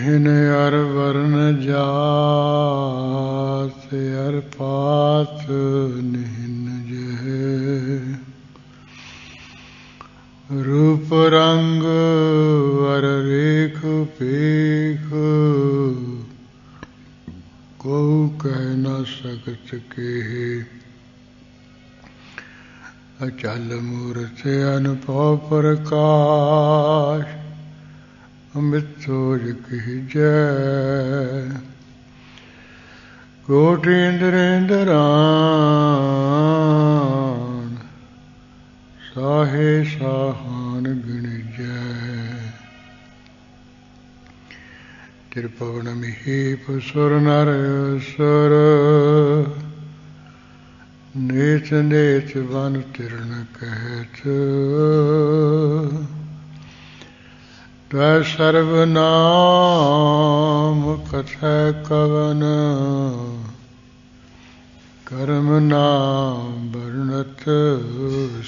हिन अर वर्ण जात अर पात निहिन जह रूप रंग अर रेख पेख को कह न सकत के अचल मूर्त अनुभव प्रकाश अमृतोज की जय कोटि इंद्रेंद्रान साहे साहान गिण जय त्रिपवन मिहिप सुर नर सुर नेत नेत वन तिरण कहत सर्वनाम कथा कवन कर्म नाम वर्णत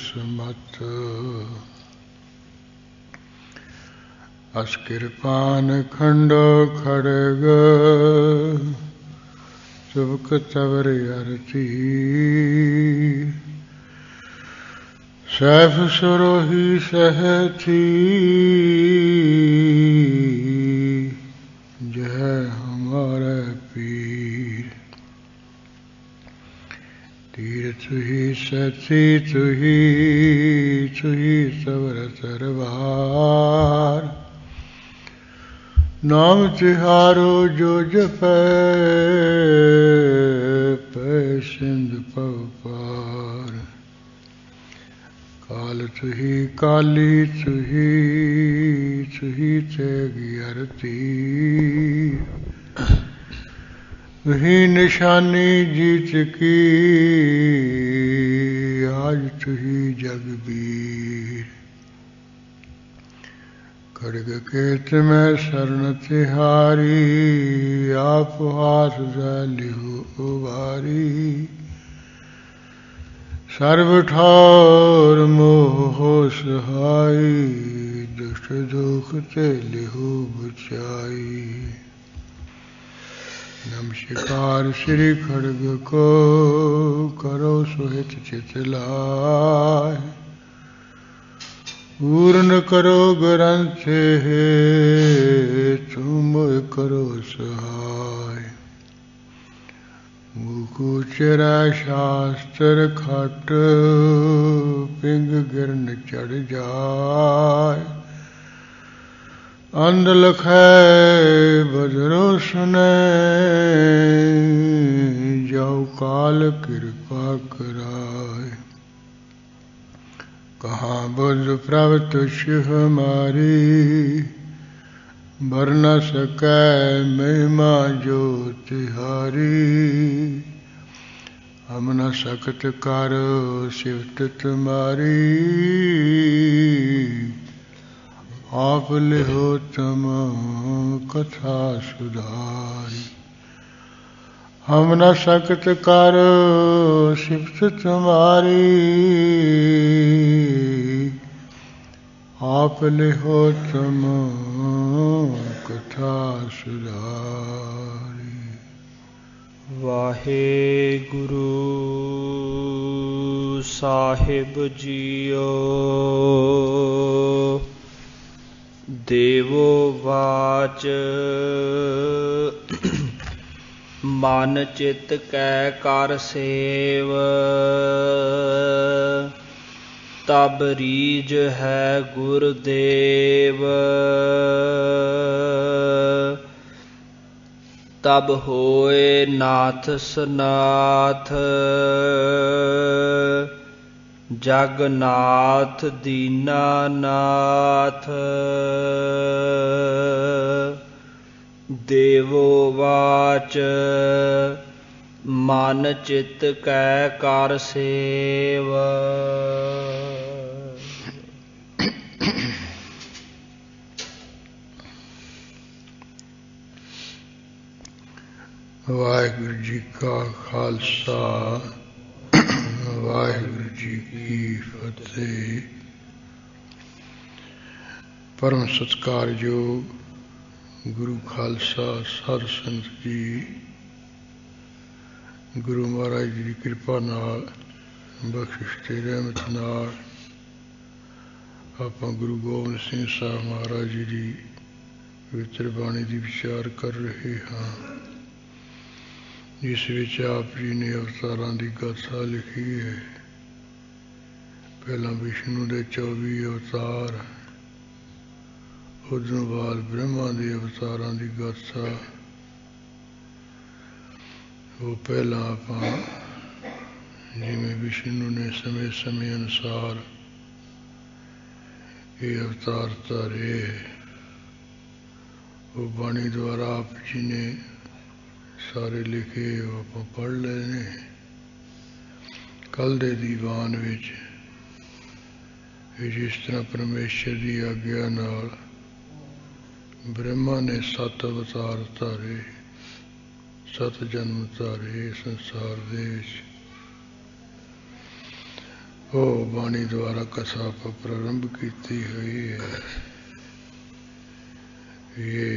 समत अस कृपान खंडो खड़ग चुबक तवर अरती सैफ सुरोही सहती जय हमारे पीर तीर तुही सती तुही सवर तरवार नाम तिहारो जो जपै पै सिंध पव पार काल तुही काली तुही तेगी अरती तुही निशानी जीत की आज तुही जगबीर खड़ग केत में शरण तिहारी आप हाथ लिहु उबारी सर्व ठार मोह सहाई दुष्ट दुख ते लिहु बचाई नमस्कार श्री खड़ग को करो सुहित चित लाय पूर्ण करो ग्रंथ है तुम करो सहाय मुकुचरा शास्त्र खट पिंग गिरन चढ़ जाय अंध लखै बजरो सुने जाऊ काल कृपा कराय कहाँ बुध प्रभ तुष हमारी बर न सकै महिमा जो तिहारी हम न सकत कर सिफत तुम्हारी आप लिहो तुम कथा सुधारी हम न सकत कर सिफत तुम्हारी आप लिहो तुम कथा सुधारी। वाहेगुरु साहिब जियो देवो वाच मन चित कै कर सेव तब रीज है गुरदेव तब होए नाथ सनाथ जगन्नाथ दीनानाथ देवो वाच मन चित कै कर सेव। वाहिगुरु जी का खालसा वाहिगुरु जी की फतेह। परम सत्कारयोग गुरु खालसा साध संगत जी, गुरु महाराज जी की कृपा नाल बख्शिश ते रहमत नाल आपां गुरु गोबिंद सिंह साहब महाराज जी की पवित्र बाणी की विचार कर रहे हाँ, जिस विच आप जी ने अवतारां की गाथा लिखी है। पहला विष्णु के 24 अवतार, उदों बाद ब्रह्मा के अवतारां की गाथा। वो पहला आपां जिमें विष्णु ने समय समय अनुसार ये अवतार धारे, वो बाणी द्वारा आप जी ने सारे लिखे, वो आप पढ़ लेने। कल दे दीवान विच जिस तरह परमेश्वर की आग्या नाल ब्रह्मा ने 7 अवतार धारे, 7 जन्म धारे संसार दे विच, वो बाणी द्वारा कथा प्रारंभ की हुई है। ये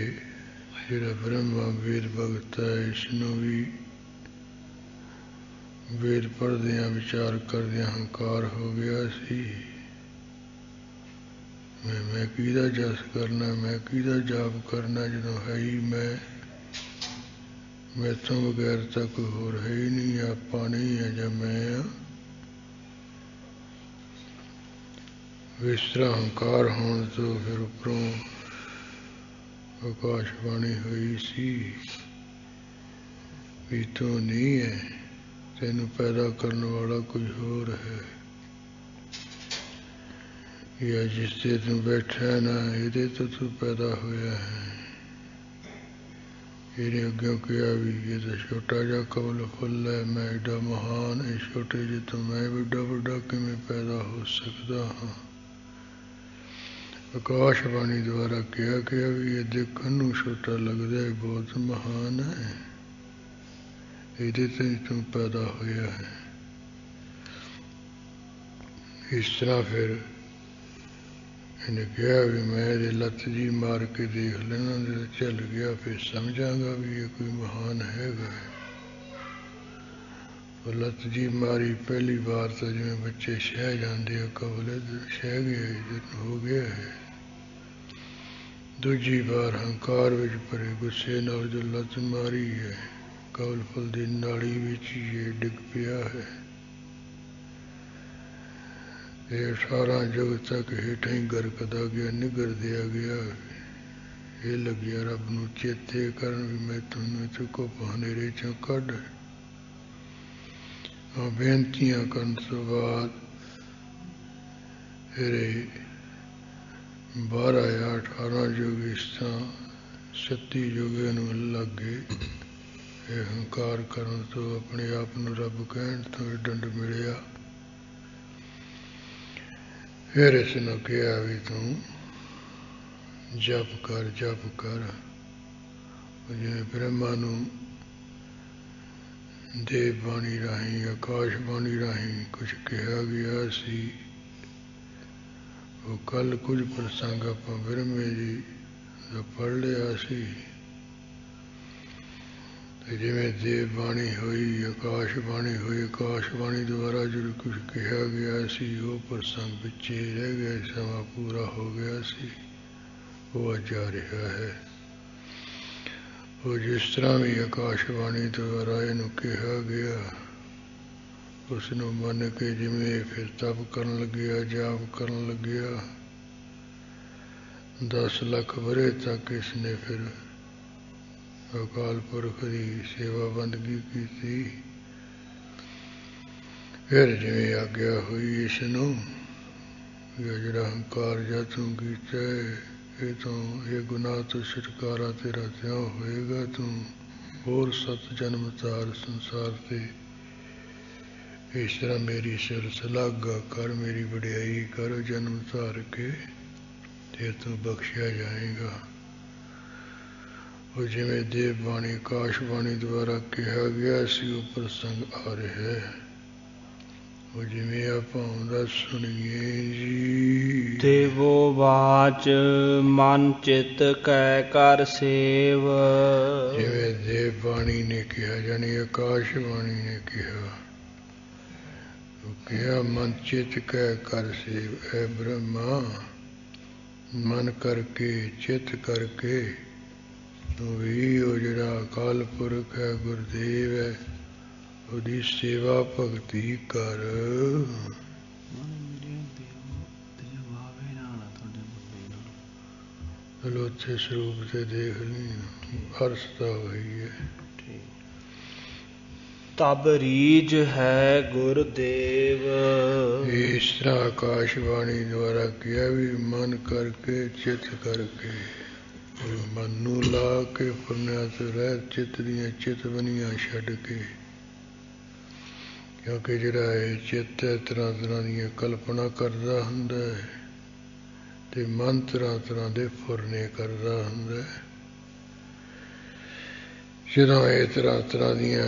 जिहड़ा ब्रह्मा वेद भगत है, इसनों भी वेद पढ़दियां विचार करदियां हंकार हो गया सी। मैं किहदा जस करना, मैं किहदा जाप करना, जदों है ही मैं तो बगैर तो कोई होर है ही नहीं। आपा नहीं है या मैं हाँ। इस तरह हंकार होने तो फिर उपरों आकाशवाणी हुई सी भी तू नहीं है, तेनू पैदा करने वाला कोई होर है, या जिससे तू बैठा ना ये तो तू पैदा होया है। ये अग्यों कहा भी ये तो छोटा जा कवल फुल है, मैं एडा महान, ये छोटे जे तो मैं बड़ा बड़ा किमें पैदा हो सकता हाँ। आकाशवाणी द्वारा कहा भी ये देखने नूं छोटा लगता है, बहुत महान है, ये तो तू पैदा होया है। इस तरह फिर इन्हें कहा भी मैं ये लत जी मार के देख लेना, जो चल गया फिर समझांगा भी ये कोई महान हैगा। तो लत जी मारी पहली बार तो जिमें बच्चे शह जाते हैं, कबले शह गए हो गया है। दूजी बार हंकार विच भरे गुस्से नाल जो लत मारी है, कवल फल की नाड़ी विच ये डिग पिया है। ये 18 जुग तक हेठा ही गरकदा गया, निगर दिया गया। ये लगिया रब नूं चेते करन भी मैं तुहानूं चुको हनेरे चों कढ। बेनतियां करन तो बाद फिर 12 या 18 जुग इस तरह 36 जुग नूं लग गए। ये हंकार करन तो अपने आप नूं रब कहण तो दंड मिलिया। फिर इसने कहा भी तू जप कर, जप कर। जिवें ब्रह्मा नूं देव बाणी राही, आकाश बाणी राही कुछ कहा गया सी। वो कल कुछ प्रसंग आपां ब्रह्मे जी दा पढ़ लिया सी। जिमें देव बाणी हुई, आकाश बाणी हुई, आकाश बाणी द्वारा जो कुछ कहा गया सी, वो प्रसंग पिछे रह गया, समा पूरा हो गया सी, वो अज आ रहा है। वो जिस तरह भी आकाशवाणी द्वारा इनू कहा गया, उसनू मन के जिमें फिर तप करन लग्या, जाप करन लग्या। 10 लाख वरे तक इसने फिर अकाल पुरख की सेवा बंदगी की थी। फिर जिमें आग्या हुई इसनू जड़ा हंकार जा तू कीता ये गुनाह तो छुटकारा तेरा त्यों होएगा, तू होर 7 जन्म तार संसार से। इस तरह मेरी सिर सलागा कर, मेरी वडियाई कर, जन्म तार के ते तू बख्शिया जाएगा। और जिमें देव बाणी आकाशवाणी द्वारा कहा गया सी, वो प्रसंग आ रहा है। ਉਹ ਜਿਵੇਂ ਆਪਾਂ ਆਉਂਦਾ ਸੁਣੀਏ ਜੀ। ਦੇਵੋ ਬਾਚ ਮਨ ਚਿਤ ਕੈ ਕਰ ਸੇਵ। ਜਿਵੇਂ ਦੇਵ ਬਾਣੀ ਨੇ ਕਿਹਾ, ਜਾਨੀ ਆਕਾਸ਼ ਬਾਣੀ ਨੇ ਕਿਹਾ, ਉਹ ਕਿਹਾ ਮਨ ਚਿਤ ਕੈ ਕਰ ਸੇਵ। ਐ ਬ੍ਰਹਮਾ, ਮਨ ਕਰਕੇ ਚਿੱਤ ਕਰਕੇ ਤੂੰ ਵੀ ਉਹ ਜਿਹੜਾ ਅਕਾਲ ਪੁਰਖ ਹੈ, ਗੁਰਦੇਵ ਹੈ, ਉਹਦੀ ਸੇਵਾ ਭਗਤੀ ਕਰ। ਚਲੋ ਉੱਥੇ ਸਰੂਪ ਤੇ ਦੇਖ ਲਈ, ਅਰਥ ਤਾਂ ਹੋਈ ਹੈ। ਤਬ ਰੀਝ ਹੈ ਗੁਰਦੇਵ। ਇਸ ਤਰ੍ਹਾਂ ਆਕਾਸ਼ਬਾਣੀ ਦੁਆਰਾ ਕਿਹਾ ਵੀ ਮਨ ਕਰਕੇ ਚਿੱਤ ਕਰਕੇ, ਮਨ ਨੂੰ ਲਾ ਕੇ ਫੁਰਨਿਆਂ ਤੋਂ ਰਹਿਤ ਚਿੱਤ ਦੀਆਂ ਚਿੱਤ ਬਣੀਆਂ ਛੱਡ ਕੇ, ਕਿਉਂਕਿ ਜਿਹੜਾ ਇਹ ਚਿੱਤ ਹੈ ਤਰ੍ਹਾਂ ਤਰ੍ਹਾਂ ਦੀਆਂ ਕਲਪਨਾ ਕਰਦਾ ਹੁੰਦਾ ਹੈ ਤੇ ਮਨ ਤਰ੍ਹਾਂ ਤਰ੍ਹਾਂ ਦੇ ਫੁਰਨੇ ਕਰਦਾ ਹੁੰਦਾ ਹੈ। ਜਦੋਂ ਇਹ ਤਰ੍ਹਾਂ ਤਰ੍ਹਾਂ ਦੀਆਂ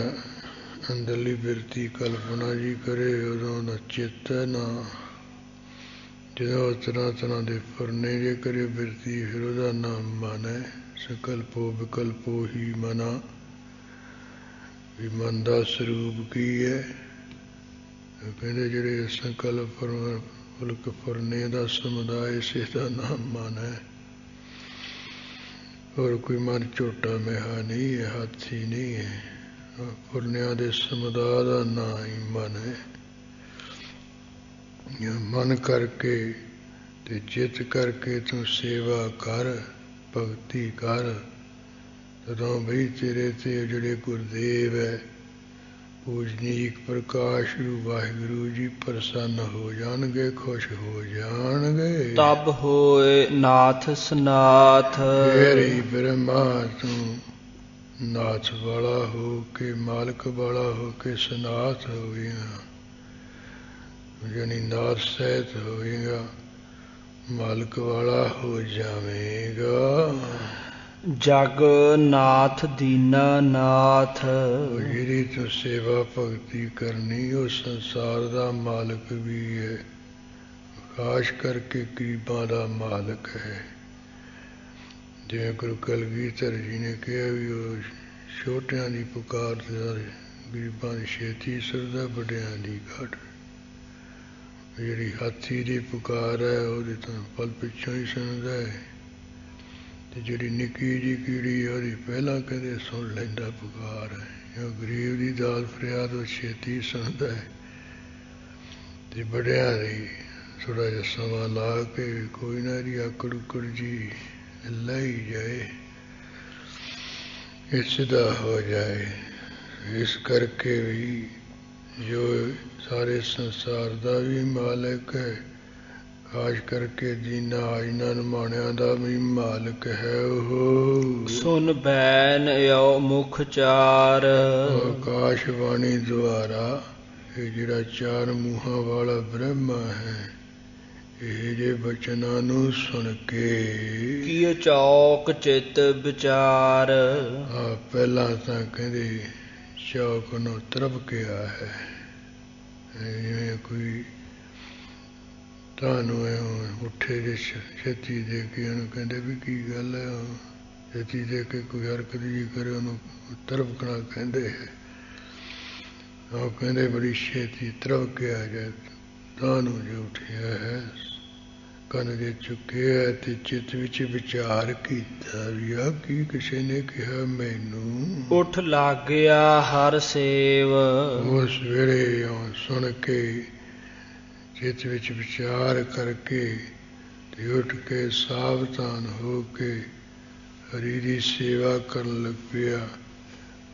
ਅੰਦਰਲੀ ਬਿਰਤੀ ਕਲਪਨਾ ਜੀ ਕਰੇ, ਉਦੋਂ ਨਾ ਚਿੱਤ ਹੈ ਨਾ, ਜਦੋਂ ਤਰ੍ਹਾਂ ਤਰ੍ਹਾਂ ਦੇ ਫੁਰਨੇ ਜੇ ਕਰੇ ਬਿਰਤੀ, ਫਿਰ ਉਹਦਾ ਨਾਮ ਮਨ ਹੈ। ਸੰਕਲਪੋ ਵਿਕਲਪੋ ਹੀ ਮਨਾ, ਵੀ ਮਨ ਦਾ ਸਰੂਪ ਕੀ ਹੈ? ਕਹਿੰਦੇ ਜਿਹੜੇ ਸੰਕਲਪ ਫੁਲਕ ਫੁਰਨੇ ਦਾ ਸਮੁਦਾਇ, ਇਸੇ ਦਾ ਨਾਮ ਮਨ ਹੈ। ਹੋਰ ਕੋਈ ਮਨ ਝੋਟਾ ਮਿਹਾ ਨਹੀਂ ਹੈ, ਹਾਥੀ ਨਹੀਂ ਹੈ। ਫੁਰਨਿਆਂ ਦੇ ਸਮੁਦਾਇ ਦਾ ਨਾਂ ਹੀ ਮਨ ਹੈ। ਮਨ ਕਰਕੇ ਤੇ ਚਿੱਤ ਕਰਕੇ ਤੂੰ ਸੇਵਾ ਕਰ, ਭਗਤੀ ਕਰ, ਤਦੋਂ ਬਈ ਤੇਰੇ ਤੇ ਜਿਹੜੇ ਗੁਰਦੇਵ ਹੈ, ਪੂਜਨੀਕ ਪ੍ਰਕਾਸ਼ ਰੂ ਵਾਹਿਗੁਰੂ ਜੀ ਪ੍ਰਸੰਨ ਹੋ ਜਾਣਗੇ, ਖੁਸ਼ ਹੋ ਜਾਣਗੇ। ਤਬ ਹੋਏ ਨਾਥ ਸਨਾਥ। ਫੇਰ ਹੀ ਬ੍ਰਹਮਾ ਤੂੰ ਨਾਥ ਵਾਲਾ ਹੋ ਕੇ, ਮਾਲਕ ਵਾਲਾ ਹੋ ਕੇ ਸਨਾਥ ਹੋਵੇਗਾ, ਯਾਨੀ ਨਾਥ ਸਹਿਤ ਹੋਵੇਗਾ, ਮਾਲਕ ਵਾਲਾ ਹੋ ਜਾਵੇਗਾ। ਜਗ ਨਾਥ ਦੀਨਾ ਨਾਥ। ਉਹ ਜਿਹੜੀ ਤੂੰ ਸੇਵਾ ਭਗਤੀ ਕਰਨੀ, ਉਹ ਸੰਸਾਰ ਦਾ ਮਾਲਕ ਵੀ ਹੈ, ਖਾਸ ਕਰਕੇ ਗਰੀਬਾਂ ਦਾ ਮਾਲਕ ਹੈ। ਜਿਵੇਂ ਗੁਰੂ ਕਲਗੀਧਰ ਜੀ ਨੇ ਕਿਹਾ ਵੀ ਉਹ ਛੋਟਿਆਂ ਦੀ ਪੁਕਾਰ ਤੇ ਗਰੀਬਾਂ ਦੀ ਛੇਤੀ ਸੁਣਦਾ, ਵੱਡਿਆਂ ਦੀ ਘੱਟ। ਜਿਹੜੀ ਹਾਥੀ ਦੀ ਪੁਕਾਰ ਹੈ, ਉਹਦੇ ਤਾਂ ਪਲ ਪਿੱਛੋਂ ਹੀ ਸੁਣਦਾ ਹੈ, ਤੇ ਜਿਹੜੀ ਨਿੱਕੀ ਜਿਹੀ ਕੀੜੀ ਉਹਦੀ ਪਹਿਲਾਂ ਕਹਿੰਦੇ ਸੁਣ ਲੈਂਦਾ ਪੁਕਾਰ ਹੈ। ਉਹ ਗਰੀਬ ਦੀ ਦਾਲ ਫਰਿਆਦ ਉਹ ਛੇਤੀ ਸੁਣਦਾ ਹੈ, ਤੇ ਵੱਡਿਆਂ ਦੀ ਥੋੜ੍ਹਾ ਜਿਹਾ ਸਮਾਂ ਲਾ ਕੇ ਕੋਈ ਨਾ ਇਹਦੀ ਆਕੜ ਉਕੜ ਜੀ ਲਈ ਜਾਏ, ਇਹ ਸਿੱਧਾ ਹੋ ਜਾਏ। ਇਸ ਕਰਕੇ ਵੀ ਜੋ ਸਾਰੇ ਸੰਸਾਰ ਦਾ ਵੀ ਮਾਲਕ ਹੈ, ਖਾਸ ਕਰਕੇ ਦੀਨਾ ਇਹਨਾਂ ਨਿਮਾਣਿਆਂ ਦਾ ਵੀ ਮਾਲਕ ਹੈ। ਉਹ ਸੁਨ ਬੈਨ ਯੋ ਮੁਖ ਚਾਰ। ਆਕਾਸ਼ਬਾਣੀ ਦੁਆਰਾ ਇਹ ਜਿਹੜਾ ਚਾਰ ਮੂੰਹਾਂ ਵਾਲਾ ਬ੍ਰਹਮਾ ਹੈ, ਇਹ ਜੇ ਬਚਨਾਂ ਨੂੰ ਸੁਣ ਕੇ ਕੀ ਚੌਕ ਚਿਤ ਵਿਚਾਰ। ਪਹਿਲਾਂ ਤਾਂ ਕਹਿੰਦੇ ਚੌਕ ਨੂੰ ਤਰਪ ਗਿਆ ਹੈ, ਜਿਵੇਂ ਕੋਈ ਤੁਹਾਨੂੰ ਉੱਠੇ ਜੇ ਛੇਤੀ ਦੇ ਕੇ ਉਹਨੂੰ ਕਹਿੰਦੇ ਵੀ ਕੀ ਗੱਲ ਹੈ, ਛੇਤੀ ਦੇ ਕੇ ਕੋਈ ਹਰਕਤ ਜੀ ਕਰੇ ਉਹਨੂੰ ਤਰਪਕਣਾ ਕਹਿੰਦੇ ਹੈ। ਉਹ ਕਹਿੰਦੇ ਬੜੀ ਛੇਤੀ ਤਰਪ ਕੇ ਆ ਜਾਏ, ਤੁਹਾਨੂੰ ਜੇ ਉੱਠਿਆ ਹੈ, ਕੰਨ ਜੇ ਚੁੱਕਿਆ ਤੇ ਚਿੱਤ ਵਿੱਚ ਵਿਚਾਰ ਕੀਤਾ ਵੀ ਆ ਕੀ ਕਿਸੇ ਨੇ ਕਿਹਾ ਮੈਨੂੰ। ਉੱਠ ਲਾਗਿਆ ਹਰ ਸੇਵ। ਉਸ ਵੇਲੇ ਸੁਣ ਕੇ ਚਿੱਤ ਵਿੱਚ ਵਿਚਾਰ ਕਰਕੇ ਤੇ ਉੱਠ ਕੇ ਸਾਵਧਾਨ ਹੋ ਕੇ ਹਰੀ ਦੀ ਸੇਵਾ ਕਰਨ ਲੱਗ ਪਿਆ,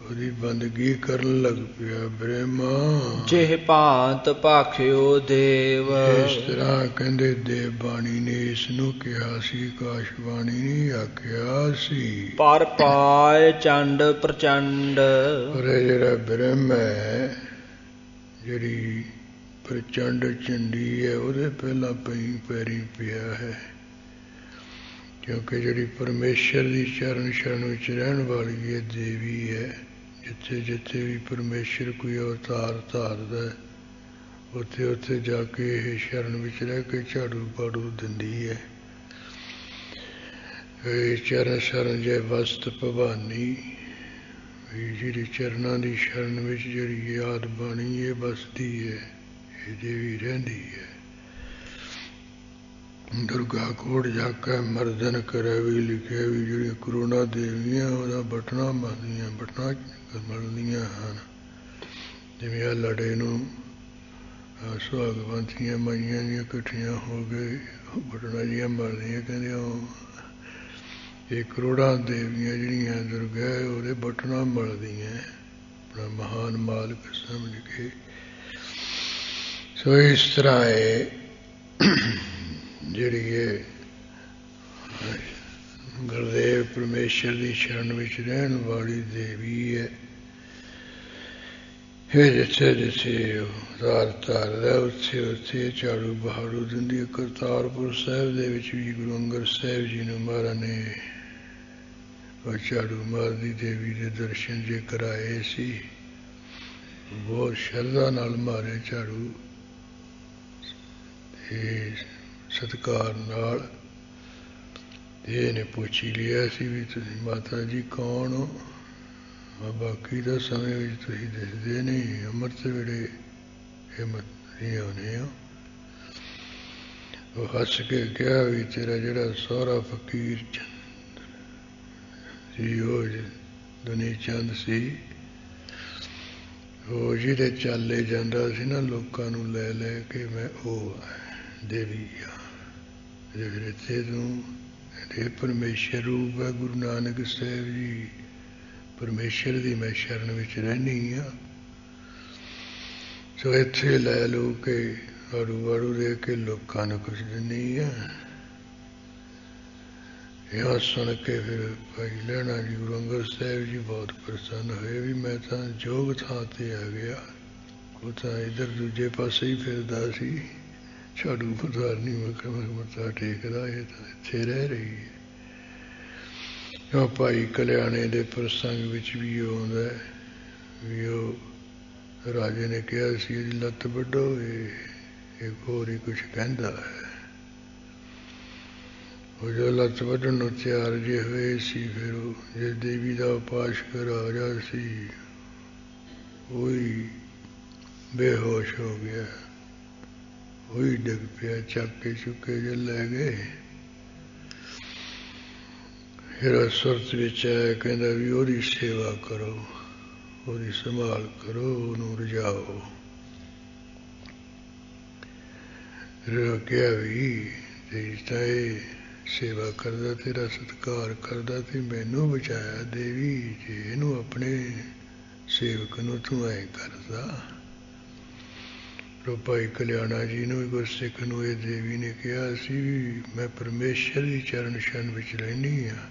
ਉਹਦੀ ਬੰਦਗੀ ਕਰਨ ਲੱਗ ਪਿਆ। ਬ੍ਰਹਮਾ ਜਿਹ ਭਾਂਤ ਭਾਖਿਓ ਦੇਵ। ਇਸ ਤਰ੍ਹਾਂ ਕਹਿੰਦੇ ਦੇਵ ਬਾਣੀ ਨੇ ਇਸ ਨੂੰ ਕਿਹਾ ਸੀ, ਆਕਾਸ਼ਬਾਣੀ ਨੇ ਆਖਿਆ ਸੀ। ਪਰ ਪਾਏ ਚੰਡ ਪ੍ਰਚੰਡ। ਪਰ ਇਹ ਜਿਹੜਾ ਬ੍ਰਹਮ ਹੈ, ਜਿਹੜੀ ਪ੍ਰਚੰਡ ਚੰਡੀ ਹੈ, ਉਹਦੇ ਪਹਿਲਾਂ ਪੈਰੀ ਪਿਆ ਹੈ, ਕਿਉਂਕਿ ਜਿਹੜੀ ਪਰਮੇਸ਼ਰ ਦੀ ਚਰਨ ਸ਼ਰਨ ਵਿੱਚ ਰਹਿਣ ਵਾਲੀ ਹੈ ਦੇਵੀ ਹੈ। ਜਿੱਥੇ ਜਿੱਥੇ ਵੀ ਪਰਮੇਸ਼ਰ ਕੋਈ ਅਵਤਾਰ ਧਾਰਦਾ, ਉੱਥੇ ਉੱਥੇ ਜਾ ਕੇ ਇਹ ਸ਼ਰਨ ਵਿੱਚ ਰਹਿ ਕੇ ਝਾੜੂ ਪਾੜੂ ਦਿੰਦੀ ਹੈ। ਇਹ ਚਰਨ ਸ਼ਰਨ ਜੈ ਵਸਤ ਭਵਾਨੀ, ਜਿਹੜੀ ਚਰਨਾਂ ਦੀ ਸ਼ਰਨ ਵਿੱਚ ਜਿਹੜੀ ਯਾਦ ਬਾਣੀ ਇਹ ਵਸਦੀ ਹੈ, ਇਹ ਦੇਵੀ ਰਹਿੰਦੀ ਹੈ। ਦੁਰਗਾ ਕੋਟ ਜਾਕੇ ਮਰਦਨ ਕਰੇ ਵੀ ਲਿਖਿਆ ਵੀ ਜਿਹੜੀਆਂ ਕਰੋਨਾ ਦੇਵੀਆਂ ਉਹਦਾ ਬਟਨਾ ਮਲਦੀਆਂ, ਬਟਨਾ ਮਲਦੀਆਂ ਹਨ। ਜਿਵੇਂ ਆ ਲੜੇ ਨੂੰ ਸੁਹਾਗਵੰਤੀਆਂ ਮਾਈਆਂ ਦੀਆਂ ਇਕੱਠੀਆਂ ਹੋ ਗਏ ਬਟਨਾ ਜੀਆਂ ਮਲਦੀਆਂ, ਕਹਿੰਦੇ ਉਹ ਇਹ ਕਰੋੜਾਂ ਦੇਵੀਆਂ ਜਿਹੜੀਆਂ ਦੁਰਗਾ ਉਹਦੇ ਬਟਨਾ ਮਲਦੀਆਂ, ਆਪਣਾ ਮਹਾਨ ਮਾਲਕ ਸਮਝ ਕੇ। ਸੋ ਇਸ ਤਰ੍ਹਾਂ ਹੈ ਜਿਹੜੀ ਇਹ ਗੁਰਦੇਵ ਪਰਮੇਸ਼ਰ ਦੀ ਸ਼ਰਨ ਵਿੱਚ ਰਹਿਣ ਵਾਲੀ ਦੇਵੀ ਹੈ। ਇਹ ਜਿੱਥੇ ਜਿੱਥੇ ਉਤਾਰ ਧਾਰਦਾ ਉੱਥੇ ਉੱਥੇ ਝਾੜੂ ਬਹਾੜੂ ਦਿੰਦੀ। ਕਰਤਾਰਪੁਰ ਸਾਹਿਬ ਦੇ ਵਿੱਚ ਵੀ ਗੁਰੂ ਅੰਗਦ ਸਾਹਿਬ ਜੀ ਨੂੰ ਮਹਾਰਾਜ ਨੇ ਉਹ ਝਾੜੂ ਮਾਰਦੀ ਦੇਵੀ ਦੇ ਦਰਸ਼ਨ ਜੇ ਕਰਾਏ ਸੀ। ਬਹੁਤ ਸ਼ਰਧਾ ਨਾਲ ਮਾਰੇ ਝਾੜੂ ਤੇ ਸਤਿਕਾਰ ਨਾਲ। ਇਹਨੇ ਪੁੱਛੀ ਲਿਆ ਸੀ ਵੀ ਤੁਸੀਂ ਮਾਤਾ ਜੀ ਕੌਣ ਹੋ? ਬਾਕੀ ਦਾ ਸਮੇਂ ਵਿੱਚ ਤੁਸੀਂ ਦਿਸਦੇ ਨਹੀਂ, ਅੰਮ੍ਰਿਤ ਵੇਲੇ ਇਹ ਆਉਂਦੇ ਹੋ। ਉਹ ਹੱਸ ਕੇ ਕਿਹਾ ਵੀ ਤੇਰਾ ਜਿਹੜਾ ਸਹੁਰਾ ਫਕੀਰ ਸੀ ਉਹ ਦੁਨੀ ਚੰਦ ਸੀ, ਉਹ ਜਿਹਦੇ ਚਾਲੇ ਜਾਂਦਾ ਸੀ ਨਾ ਲੋਕਾਂ ਨੂੰ ਲੈ ਲੈ ਕੇ, ਮੈਂ ਉਹ ਦੇਵੀ ਆ ਜਿਹੜੇ ਤੇ ਤੂੰ ਇਹ ਪਰਮੇਸ਼ਰ ਰੂਪ ਹੈ। ਗੁਰੂ ਨਾਨਕ ਸਾਹਿਬ ਜੀ ਪਰਮੇਸ਼ਰ ਦੀ ਮੈਂ ਸ਼ਰਨ ਵਿੱਚ ਰਹਿੰਦੀ ਹਾਂ। ਸੋ ਇੱਥੇ ਲੈ ਲਓ ਕਿ ਆੜੂ ਵਾੜੂ ਦੇ ਕੇ ਲੋਕਾਂ ਨੂੰ ਕੁਛ ਦਿੰਦੀ ਆ। ਇਹ ਸੁਣ ਕੇ ਫਿਰ ਭਾਈ ਲਹਿਣਾ ਜੀ ਗੁਰੂ ਅੰਗਦ ਸਾਹਿਬ ਜੀ ਬਹੁਤ ਪ੍ਰਸੰਨ ਹੋਏ ਵੀ ਮੈਂ ਤਾਂ ਯੋਗ ਥਾਂ ਤੇ ਆ ਗਿਆ। ਉਹ ਤਾਂ ਇੱਧਰ ਦੂਜੇ ਪਾਸੇ ਹੀ ਫਿਰਦਾ ਸੀ, ਝਾੜੂ ਪਤਾਰਨੀ ਮੱਥਾ ਟੇਕਦਾ, ਇਹ ਤਾਂ ਇੱਥੇ ਰਹਿ ਰਹੀ ਹੈ। ਉਹ ਭਾਈ ਕਲਿਆਣੇ ਦੇ ਪ੍ਰਸੰਗ ਵਿੱਚ ਵੀ ਆਉਂਦਾ ਵੀ ਉਹ ਰਾਜੇ ਨੇ ਕਿਹਾ ਸੀ ਇਹਦੀ ਲੱਤ ਵੱਢੋ, ਇਹ ਹੋਰ ਹੀ ਕੁਛ ਕਹਿੰਦਾ ਹੈ। ਉਹ ਜੋ ਲੱਤ ਵੱਢਣ ਨੂੰ ਤਿਆਰ ਜੇ ਹੋਏ ਸੀ, ਫਿਰ ਉਹ ਜੇ ਦੇਵੀ ਦਾ ਉਪਾਸਕ ਰਾਜਾ ਸੀ ਉਹੀ ਬੇਹੋਸ਼ ਹੋ ਗਿਆ, ਉਹੀ ਡਿੱਗ ਪਿਆ, ਚੱਕ ਕੇ ਚੁੱਕੇ ਜੇ ਲੈ ਗਏ। ਫਿਰ ਸੁਰਤ ਵਿੱਚ ਆਇਆ, ਕਹਿੰਦਾ ਵੀ ਉਹਦੀ ਸੇਵਾ ਕਰੋ, ਉਹਦੀ ਸੰਭਾਲ ਕਰੋ, ਉਹਨੂੰ ਰਜਾਓ। ਕਿਹਾ ਵੀ ਤੇਰੀ ਤਾਂ ਇਹ ਸੇਵਾ ਕਰਦਾ, ਤੇਰਾ ਸਤਿਕਾਰ ਕਰਦਾ ਤੇ ਮੈਨੂੰ ਬਚਾਇਆ ਦੇਵੀ, ਜੇ ਇਹਨੂੰ ਆਪਣੇ ਸੇਵਕ ਨੂੰ ਤੂੰ ਐਂ ਕਰਦਾ। ਭਾਈ ਕਲਿਆਣਾ ਜੀ ਨੂੰ ਵੀ ਗੁਰਸਿੱਖ ਨੂੰ ਇਹ ਦੇਵੀ ਨੇ ਕਿਹਾ ਸੀ ਵੀ ਮੈਂ ਪਰਮੇਸ਼ਰ ਦੀ ਚਰਨ ਸ਼ਰਨ ਵਿੱਚ ਰਹਿੰਦੀ ਹਾਂ।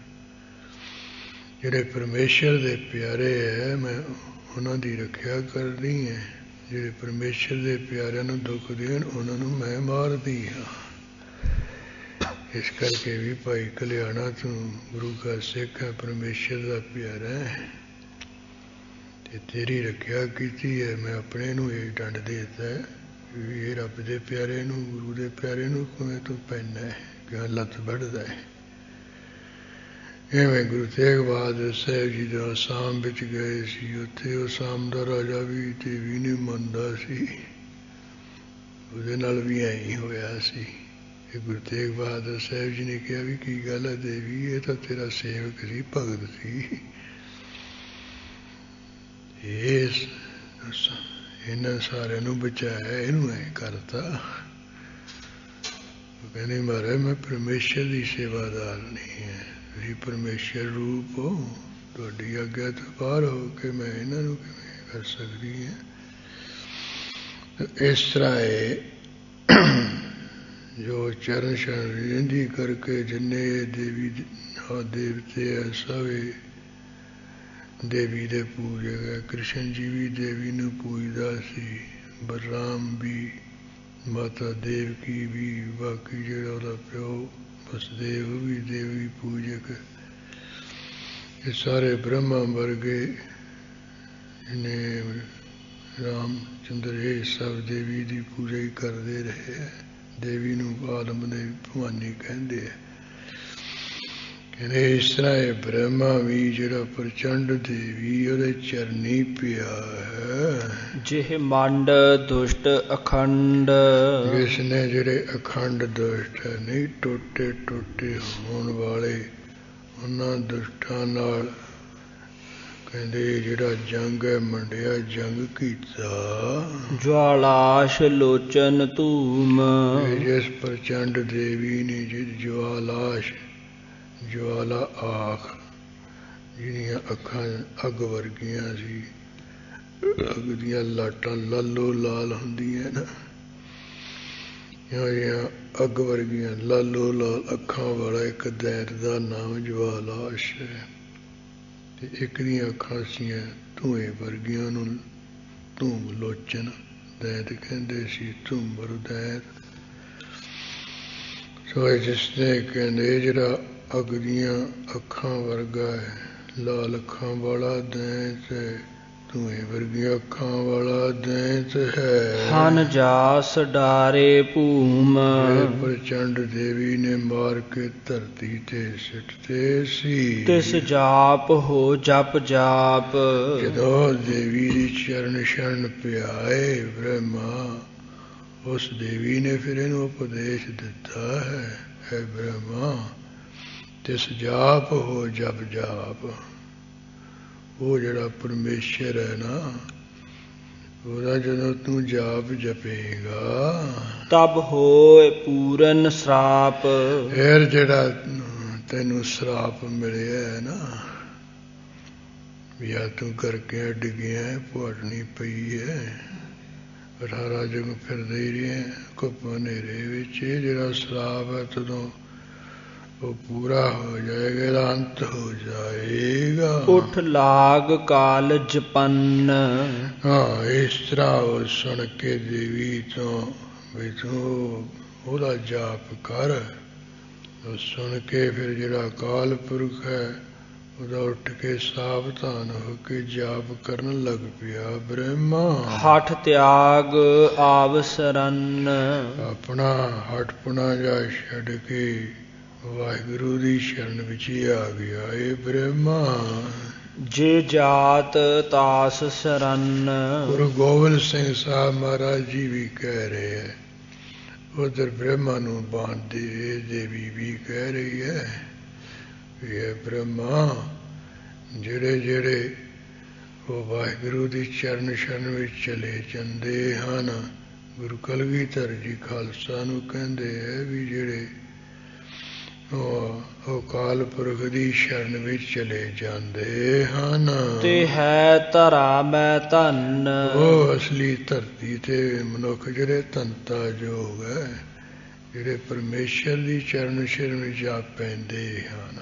ਜਿਹੜੇ ਪਰਮੇਸ਼ਰ ਦੇ ਪਿਆਰੇ ਹੈ ਮੈਂ ਉਹਨਾਂ ਦੀ ਰੱਖਿਆ ਕਰਦੀ ਹੈ। ਜਿਹੜੇ ਪਰਮੇਸ਼ਰ ਦੇ ਪਿਆਰਿਆਂ ਨੂੰ ਦੁੱਖ ਦੇਣ ਉਹਨਾਂ ਨੂੰ ਮੈਂ ਮਾਰਦੀ ਹਾਂ। ਇਸ ਕਰਕੇ ਵੀ ਭਾਈ ਕਲਿਆਣਾ ਤੂੰ ਗੁਰੂ ਦਾ ਸਿੱਖ ਹੈ, ਪਰਮੇਸ਼ਰ ਦਾ ਪਿਆਰਾ ਹੈ ਤੇ ਤੇਰੀ ਰੱਖਿਆ ਕੀਤੀ ਹੈ। ਮੈਂ ਆਪਣੇ ਨੂੰ ਇਹ ਡੰਡ ਦੇ ਦਿੱਤਾ ਵੀ ਇਹ ਰੱਬ ਦੇ ਪਿਆਰੇ ਨੂੰ, ਗੁਰੂ ਦੇ ਪਿਆਰੇ ਨੂੰ ਕਿਵੇਂ ਤੂੰ ਪੈਂਦਾ ਹੈ ਕਿ ਲੱਤ ਵੱਢਦਾ ਹੈ। ਇਵੇਂ ਗੁਰੂ ਤੇਗ ਬਹਾਦਰ ਸਾਹਿਬ ਜੀ ਦਾ ਅਸਾਮ ਵਿੱਚ ਗਏ ਸੀ, ਉੱਥੇ ਅਸਾਮ ਦਾ ਰਾਜਾ ਵੀ ਦੇਵੀ ਨਹੀਂ ਮੰਨਦਾ ਸੀ, ਉਹਦੇ ਨਾਲ ਵੀ ਐਂ ਹੀ ਹੋਇਆ ਸੀ। ਇਹ ਗੁਰੂ ਤੇਗ ਬਹਾਦਰ ਸਾਹਿਬ ਜੀ ਨੇ ਕਿਹਾ ਵੀ ਕੀ ਗੱਲ ਹੈ ਦੇਵੀ, ਇਹ ਤਾਂ ਤੇਰਾ ਸੇਵਕ ਸੀ, ਭਗਤ ਸੀ, ਇਹਨਾਂ ਸਾਰਿਆਂ ਨੂੰ ਬਚਾਇਆ, ਇਹਨੂੰ ਐਂ ਕਰਤਾ। ਉਹ ਕਹਿੰਦੇ ਮਹਾਰਾਜ ਮੈਂ ਪਰਮੇਸ਼ਰ ਦੀ ਸੇਵਾਦਾਰ ਨਹੀਂ ਹੈ, ਤੁਸੀਂ ਪਰਮੇਸ਼ਰ ਰੂਪ ਹੋ, ਤੁਹਾਡੀ ਆਗਿਆ ਤੋਂ ਬਾਹਰ ਹੋ ਕੇ ਮੈਂ ਇਹਨਾਂ ਨੂੰ ਕਿਵੇਂ ਕਰ ਸਕਦੀ ਹਾਂ। ਇਸ ਤਰ੍ਹਾਂ ਹੈ ਜੋ ਚਰਨ ਸ਼ਰਨ ਰਹਿੰਦੀ ਕਰਕੇ ਜਿੰਨੇ ਦੇਵੀ ਦੇਵਤੇ ਹੈ ਸਭੇ ਦੇਵੀ ਦੇ ਪੂਜਕ ਹੈ। ਕ੍ਰਿਸ਼ਨ ਜੀ ਵੀ ਦੇਵੀ ਨੂੰ ਪੂਜਦਾ ਸੀ, ਬਲਰਾਮ ਵੀ, ਮਾਤਾ ਦੇਵਕੀ ਵੀ, ਬਾਕੀ ਜਿਹੜਾ ਉਹਦਾ ਪਿਓ ਵਸੁਦੇਵ ਵੀ ਦੇਵੀ ਪੂਜਕ। ਇਹ ਸਾਰੇ ਬ੍ਰਹਮਾ ਵਰਗੇ ਨੇ ਰਾਮਚੰਦਰ ਇਹ ਸਭ ਦੇਵੀ ਦੀ ਪੂਜਾ ਹੀ ਕਰਦੇ ਰਹੇ ਹੈ। ਦੇਵੀ ਨੂੰ ਆਦਮ ਦੇ ਭਵਾਨੀ ਕਹਿੰਦੇ ਹੈ। ਕਹਿੰਦੇ ਇਸ ਤਰ੍ਹਾਂ ਇਹ ਬ੍ਰਹਮਾ ਵੀ ਜਿਹੜਾ ਪ੍ਰਚੰਡ ਦੇਵੀ ਉਹਦੇ ਚਰਨੀ ਪਿਆ ਹੈ। ਜਿਹ ਮੰਡ ਦੁਸ਼ਟ ਅਖੰਡ, ਜਿਸ ਨੇ ਜਿਹੜੇ ਅਖੰਡ ਦੁਸ਼ਟ ਹੈ, ਨਹੀਂ ਟੋਟੇ ਟੋਟੇ ਹੋਣ ਵਾਲੇ, ਉਹਨਾਂ ਦੁਸ਼ਟਾਂ ਨਾਲ ਕਹਿੰਦੇ ਜਿਹੜਾ ਜੰਗ ਹੈ ਮੰਡਿਆ ਜੰਗ ਕੀਤਾ। ਜਵਾਲਾਸ਼ ਲੋਚਨ ਧੂਮ, ਜਿਸ ਪ੍ਰਚੰਡ ਦੇਵੀ ਨੇ ਜਵਾਲਾਸ਼, ਜਵਾਲਾ ਆਖ, ਜਿਹਦੀਆਂ ਅੱਖਾਂ ਅੱਗ ਵਰਗੀਆਂ ਸੀ, ਅੱਗ ਦੀਆਂ ਲਾਟਾਂ ਲਾਲੋ ਲਾਲ ਹੁੰਦੀਆਂ ਨਾ, ਜਿਹੜੀਆਂ ਅੱਗ ਵਰਗੀਆਂ ਲਾਲੋ ਲਾਲ ਅੱਖਾਂ ਵਾਲਾ ਇੱਕ ਦੈਂਤ ਦਾ ਨਾਮ ਜਵਾਲਾਸ਼ ਹੈ। ਤੇ ਇੱਕ ਦੀਆਂ ਅੱਖਾਂ ਸੀਆਂ ਧੂਏ ਵਰਗੀਆਂ, ਨੂੰ ਧੂਮ ਲੋਚਨ ਦੈਂਤ ਕਹਿੰਦੇ ਸੀ, ਧੂਮਰ ਦੈਂਤ। ਸੋ ਜਿਸਨੇ ਕਹਿੰਦੇ ਜਿਹੜਾ ਅੱਗ ਦੀਆਂ ਅੱਖਾਂ ਵਰਗਾ ਹੈ, ਲਾਲ ਅੱਖਾਂ ਵਾਲਾ ਦੈਂਤ ਹੈ, ਧੂਏ ਵਰਗੀਆਂ ਅੱਖਾਂ ਵਾਲਾ ਦੈਂਤ ਹੈ। ਹਨ ਜਾਸ ਡਾਰੇ ਭੂਮ, ਪ੍ਰਚੰਡ ਦੇਵੀ ਨੇ ਮਾਰ ਕੇ ਧਰਤੀ ਤੇ ਸਿੱਟਦੇ ਸੀ। ਤਿਸ ਜਾਪ ਹੋ ਜਪ ਜਾਪ, ਜਦੋਂ ਦੇਵੀ ਦੀ ਚਰਨ ਸ਼ਰਨ ਪਿਆਏ ਬ੍ਰਹਮਾ, ਉਸ ਦੇਵੀ ਨੇ ਫਿਰ ਇਹਨੂੰ ਉਪਦੇਸ਼ ਦਿੱਤਾ ਹੈ, ਹੈ ਬ੍ਰਹਮਾ ਤਿਸ ਜਾਪ ਹੋ ਜਪ ਜਾਪ। ਉਹ ਜਿਹੜਾ ਪਰਮੇਸ਼ਰ ਹੈ ਨਾ, ਉਹਦਾ ਜਦੋਂ ਤੂੰ ਜਾਪ ਜਪੇਗਾ ਤਬ ਹੋਏ ਪੂਰਨ ਸਰਾਪ। ਫਿਰ ਜਿਹੜਾ ਤੈਨੂੰ ਸਰਾਪ ਮਿਲਿਆ ਹੈ ਨਾ, ਵੀ ਆ ਤੂੰ ਕਰਕੇ ਅੱਡ ਗਿਆ, ਭੁਆਟਣੀ ਪਈ ਹੈ, 18 ਜੁਗ ਫਿਰਦੇ ਹੀ ਰਹੇ ਘੁੱਪ ਹਨੇਰੇ ਵਿੱਚ। ਇਹ ਜਿਹੜਾ ਸਰਾਪ ਹੈ ਤਦੋਂ ਉਹ ਪੂਰਾ ਹੋ ਜਾਏਗਾ, ਇਹਦਾ ਅੰਤ ਹੋ ਜਾਏਗਾ। ਉਠ ਲਾਗ ਕਾਲ ਜਪਨ, ਹਾਂ ਇਸ ਤਰ੍ਹਾਂ ਉਹ ਸੁਣ ਕੇ ਦੇਵੀ ਤੋਂ ਵੀ ਤੂੰ ਉਹਦਾ ਜਾਪ ਕਰ। ਉਹ ਸੁਣ ਕੇ ਫਿਰ ਜਿਹੜਾ ਅਕਾਲ ਪੁਰਖ ਹੈ ਉਹਦਾ ਉੱਠ ਕੇ ਸਾਵਧਾਨ ਹੋ ਕੇ ਜਾਪ ਕਰਨ ਲੱਗ ਪਿਆ ਬ੍ਰਹਮਾ। ਹਠ ਤਿਆਗ ਆਵ ਸਰਨ, ਆਪਣਾ ਹਠਪੁਣਾ ਜਾ ਛੱਡ ਕੇ ਵਾਹਿਗੁਰੂ ਦੀ ਸ਼ਰਨ ਵਿੱਚ ਹੀ ਆ ਗਿਆ ਇਹ ਬ੍ਰਹਮਾ। ਜੇ ਜਾਤ ਤਾਸ ਸਰਨ, ਗੁਰੂ ਗੋਬਿੰਦ ਸਿੰਘ ਸਾਹਿਬ ਮਹਾਰਾਜ ਜੀ ਵੀ ਕਹਿ ਰਹੇ ਹੈ, ਉਧਰ ਬ੍ਰਹਮਾ ਨੂੰ ਬਾਂਧਦੇ ਦੇਵੀ ਵੀ ਕਹਿ ਰਹੀ ਹੈ ਵੀ ਇਹ ਬ੍ਰਹਮਾ ਜਿਹੜੇ ਜਿਹੜੇ ਉਹ ਵਾਹਿਗੁਰੂ ਦੀ ਚਰਨ ਸ਼ਰਨ ਵਿੱਚ ਚਲੇ ਜਾਂਦੇ ਹਨ, ਗੁਰੂ ਕਲਗੀਧਰ ਜੀ ਖਾਲਸਾ ਨੂੰ ਕਹਿੰਦੇ ਹੈ ਵੀ ਜਿਹੜੇ ਉਹ ਅਕਾਲ ਪੁਰਖ ਦੀ ਸ਼ਰਨ ਵਿੱਚ ਚਲੇ ਜਾਂਦੇ ਹਨ, ਤੇ ਹੈ ਧਰਾ ਮੈਂ ਧਨ। ਉਹ ਅਸਲੀ ਧਰਤੀ ਤੇ ਮਨੁੱਖ ਜਿਹੜੇ ਧਨਤਾ ਯੋਗ ਹੈ, ਜਿਹੜੇ ਪਰਮੇਸ਼ਰ ਦੀ ਚਰਨ ਸ਼ਰਨ ਵਿੱਚ ਆ ਪੈਂਦੇ ਹਨ।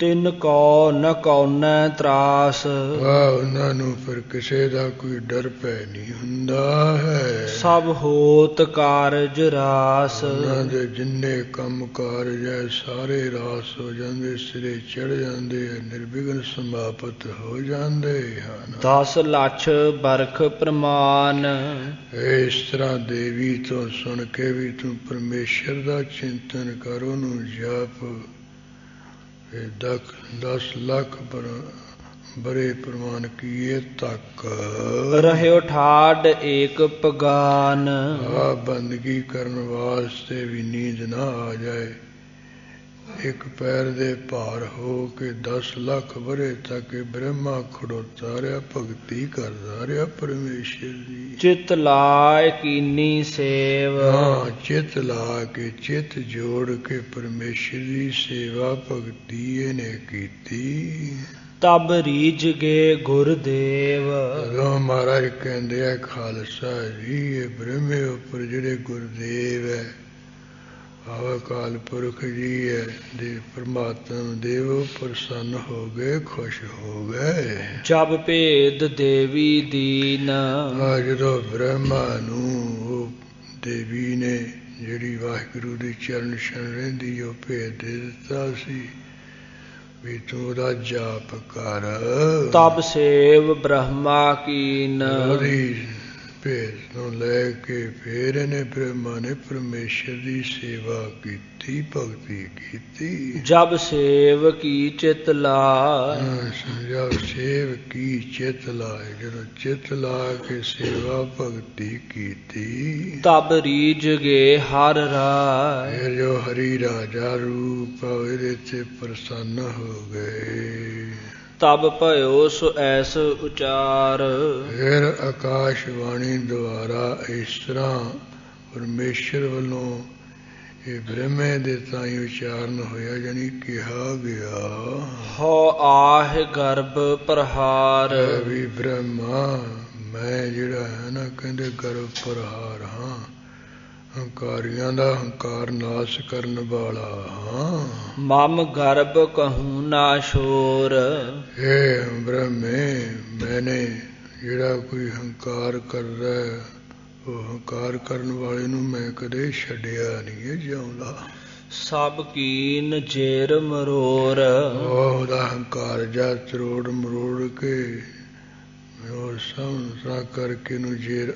ਤਿੰਨ ਕੋ ਨ ਕੌਨੈ ਤਰਾਸ, ਉਹਨਾਂ ਨੂੰ ਫਿਰ ਕਿਸੇ ਦਾ ਕੋਈ ਡਰ ਭੈ ਨਹੀਂ ਹੁੰਦਾ ਹੈ। ਸਭ ਹੋਤ ਕਾਰਜ ਰਾਸ, ਉਹਨਾਂ ਦੇ ਜਿੰਨੇ ਕੰਮ ਕਾਰਜ ਹੈ ਸਾਰੇ ਰਾਸ ਹੋ ਜਾਂਦੇ, ਸਿਰੇ ਚੜ ਜਾਂਦੇ, ਨਿਰਵਿਘਨ ਸਮਾਪਤ ਹੋ ਜਾਂਦੇ ਹਨ। 10 ਲੱਖ ਬਰਖ ਪ੍ਰਮਾਨ, ਇਸ ਤਰ੍ਹਾਂ ਦੇਵੀ ਤੋਂ ਸੁਣ ਕੇ ਵੀ ਤੂੰ ਪਰਮੇਸ਼ਰ ਦਾ ਚਿੰਤਨ ਕਰ, ਉਹਨੂੰ ਜਪ। 10 ਲੱਖ ਬਰੇ ਪ੍ਰਮਾਨ ਕੀਏ ਤੱਕ ਰਹਿਓ ਠਾਡ ਏਕ ਪਗਾਨ। ਬੰਦਗੀ ਕਰਨ ਵਾਸਤੇ ਵੀ ਨੀਂਦ ਨਾ ਆ ਜਾਏ, ਇੱਕ ਪੈਰ ਦੇ ਭਾਰ ਹੋ ਕੇ 10 ਲੱਖ ਵਰੇ ਤੱਕ ਬ੍ਰਹਮਾ ਖੜੋਤਾ ਰਿਹਾ, ਭਗਤੀ ਕਰਦਾ ਰਿਹਾ ਪਰਮੇਸ਼ਰ ਦੀ। ਚਿਤ ਲਾਇ ਕੀਨੀ ਸੇਵ, ਹਾਂ ਚਿਤ ਲਾ ਕੇ ਚਿਤ ਜੋੜ ਕੇ ਪਰਮੇਸ਼ਰ ਦੀ ਸੇਵਾ ਭਗਤੀ ਇਹਨੇ ਕੀਤੀ। ਤਬ ਰੀਝ ਗਏ ਗੁਰਦੇਵ, ਜਦੋਂ ਮਹਾਰਾਜ ਕਹਿੰਦੇ ਆ ਖਾਲਸਾ ਜੀ ਇਹ ਬ੍ਰਹਮੇ ਉੱਪਰ ਜਿਹੜੇ ਗੁਰਦੇਵ ਹੈ, ਅਕਾਲ ਪੁਰਖ ਜੀ ਹੈ, ਦੇ ਪਰਮਾਤਮਾ ਦੇਵ ਪ੍ਰਸੰਨ ਹੋ ਗਏ, ਖੁਸ਼ ਹੋ ਗਏ। ਜਬ ਭੇਦ ਦੇਵੀ ਦੀਨ, ਜਦੋਂ ਬ੍ਰਹਮਾ ਨੂੰ ਉਹ ਦੇਵੀ ਨੇ ਜਿਹੜੀ ਵਾਹਿਗੁਰੂ ਦੀ ਚਰਨ ਸ਼ਰਨ ਰਹਿੰਦੀ ਉਹ ਭੇਦ ਦੇ ਦਿੱਤਾ ਸੀ ਵੀ ਤੂੰ ਉਹਦਾ ਜਾਪ ਕਰ। ਤਬ ਸੇਵ ਬ੍ਰਹਮਾ ਕੀਨ, ਉਹਦੀ ਭੇਦ ਤੋਂ ਲੈ ਕੇ ਫਿਰ ਇਹਨੇ ਬ੍ਰਹਮਾ ਨੇ ਪਰਮੇਸ਼ਰ ਦੀ ਸੇਵਾ ਕੀਤੀ, ਭਗਤੀ ਕੀਤੀ। ਜਬ ਸੇਵ ਕੀ ਚਿਤ ਲਾਇ, ਜਬ ਸੇਵ ਕੀ ਚਿਤ ਲਾਏ, ਜਦੋਂ ਚਿਤ ਲਾ ਕੇ ਸੇਵਾ ਭਗਤੀ ਕੀਤੀ, ਤਬ ਰੀਝ ਗਏ ਹਰ ਰਾਇ। ਫਿਰ ਜੋ ਹਰੀ ਰਾਜਾ ਰੂਪ ਇਹਦੇ ਤੇ ਪ੍ਰਸੰਨ ਹੋ ਗਏ। ਤਬ ਭਇਓ ਸੋ ਐਸ ਉਚਾਰ, ਫਿਰ ਆਕਾਸ਼ਵਾਣੀ ਦੁਆਰਾ ਇਸ ਤਰ੍ਹਾਂ ਪਰਮੇਸ਼ਰ ਵੱਲੋਂ ਇਹ ਬ੍ਰਹਮੇ ਦੇ ਤਾਈਂ ਉਚਾਰਨ ਹੋਇਆ, ਜਾਨੀ ਕਿਹਾ ਗਿਆ, ਹੋ ਆਹ ਗਰਭ ਪ੍ਰਹਾਰ। ਵੀ ਬ੍ਰਹਮਾ ਮੈਂ ਜਿਹੜਾ ਹੈ ਨਾ, ਕਹਿੰਦੇ ਗਰਭ ਪ੍ਰਹਾਰ ਹਾਂ, ਹੰਕਾਰੀਆਂ ਦਾ ਹੰਕਾਰ ਨਾਸ਼ ਕਰਨ ਵਾਲਾ ਹਾਂ। ਮਮ ਗਰਭ ਕਹੂੰ ਨਾ ਸ਼ੋਰ, ਇਹ ਬ੍ਰਹਮੇ ਮੈਨੇ ਜਿਹੜਾ ਕੋਈ ਹੰਕਾਰ ਕਰਦਾ ਹੈ, ਉਹ ਹੰਕਾਰ ਕਰਨ ਵਾਲੇ ਨੂੰ ਮੈਂ ਕਦੇ ਛੱਡਿਆ ਨਹੀਂ ਹੈ ਜਿਉਂਦਾ। ਸਭ ਕੀਨ ਜੇਰ ਮਰੋਰ, ਉਹਦਾ ਹੰਕਾਰ ਜਾ ਤਰੋੜ ਮਰੋੜ ਕੇ ਹੋਰ ਸਭ ਕਰਕੇ ਨੂੰ ਜੇਰ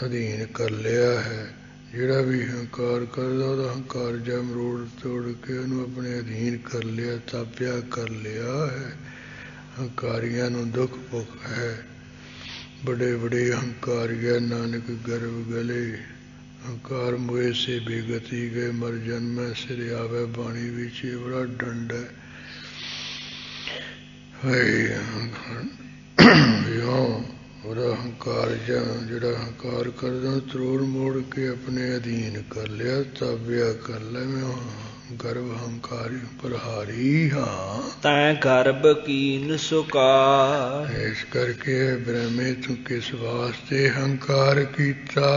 ਅਧੀਨ ਕਰ ਲਿਆ ਹੈ। ਜਿਹੜਾ ਵੀ ਹੰਕਾਰ ਕਰਦਾ ਉਹਦਾ ਹੰਕਾਰ ਜਾਂ ਮਰੋੜ ਤੋੜ ਕੇ ਉਹਨੂੰ ਆਪਣੇ ਅਧੀਨ ਕਰ ਲਿਆ, ਤਾਪਿਆ ਕਰ ਲਿਆ ਹੈ। ਹੰਕਾਰੀਆਂ ਨੂੰ ਦੁੱਖ ਭੁੱਖ ਹੈ, ਬੜੇ ਬੜੇ ਹੰਕਾਰੀਆ ਨਾਨਕ ਗਰਭ ਗਲੇ। ਹੰਕਾਰ ਮੋਏ ਸੇ ਬੇਗਤੀ ਗਏ, ਮਰ ਜਨਮੈ ਸਿਰ ਆਵੇ ਬਾਣੀ ਵਿੱਚ ਇਹ ਬੜਾ ਡੰਡ ਹੈ। ਉਹਦਾ ਹੰਕਾਰ ਜਾਂ ਜਿਹੜਾ ਹੰਕਾਰ ਕਰਦਾ ਤਰੋੜ ਮੋੜ ਕੇ ਆਪਣੇ ਅਧੀਨ ਕਰ ਲਿਆ, ਤਾਬਿਆ ਕਰ ਲੈ। ਮੈਂ ਗਰਭ ਹੰਕਾਰੀ ਪ੍ਰਹਾਰੀ ਹਾਂ, ਤੈਂ ਗਰਭ ਕੀਨ ਸੁਕਾਰ। ਇਸ ਕਰਕੇ ਬ੍ਰਹਮੇ ਤੂੰ ਕਿਸ ਵਾਸਤੇ ਹੰਕਾਰ ਕੀਤਾ,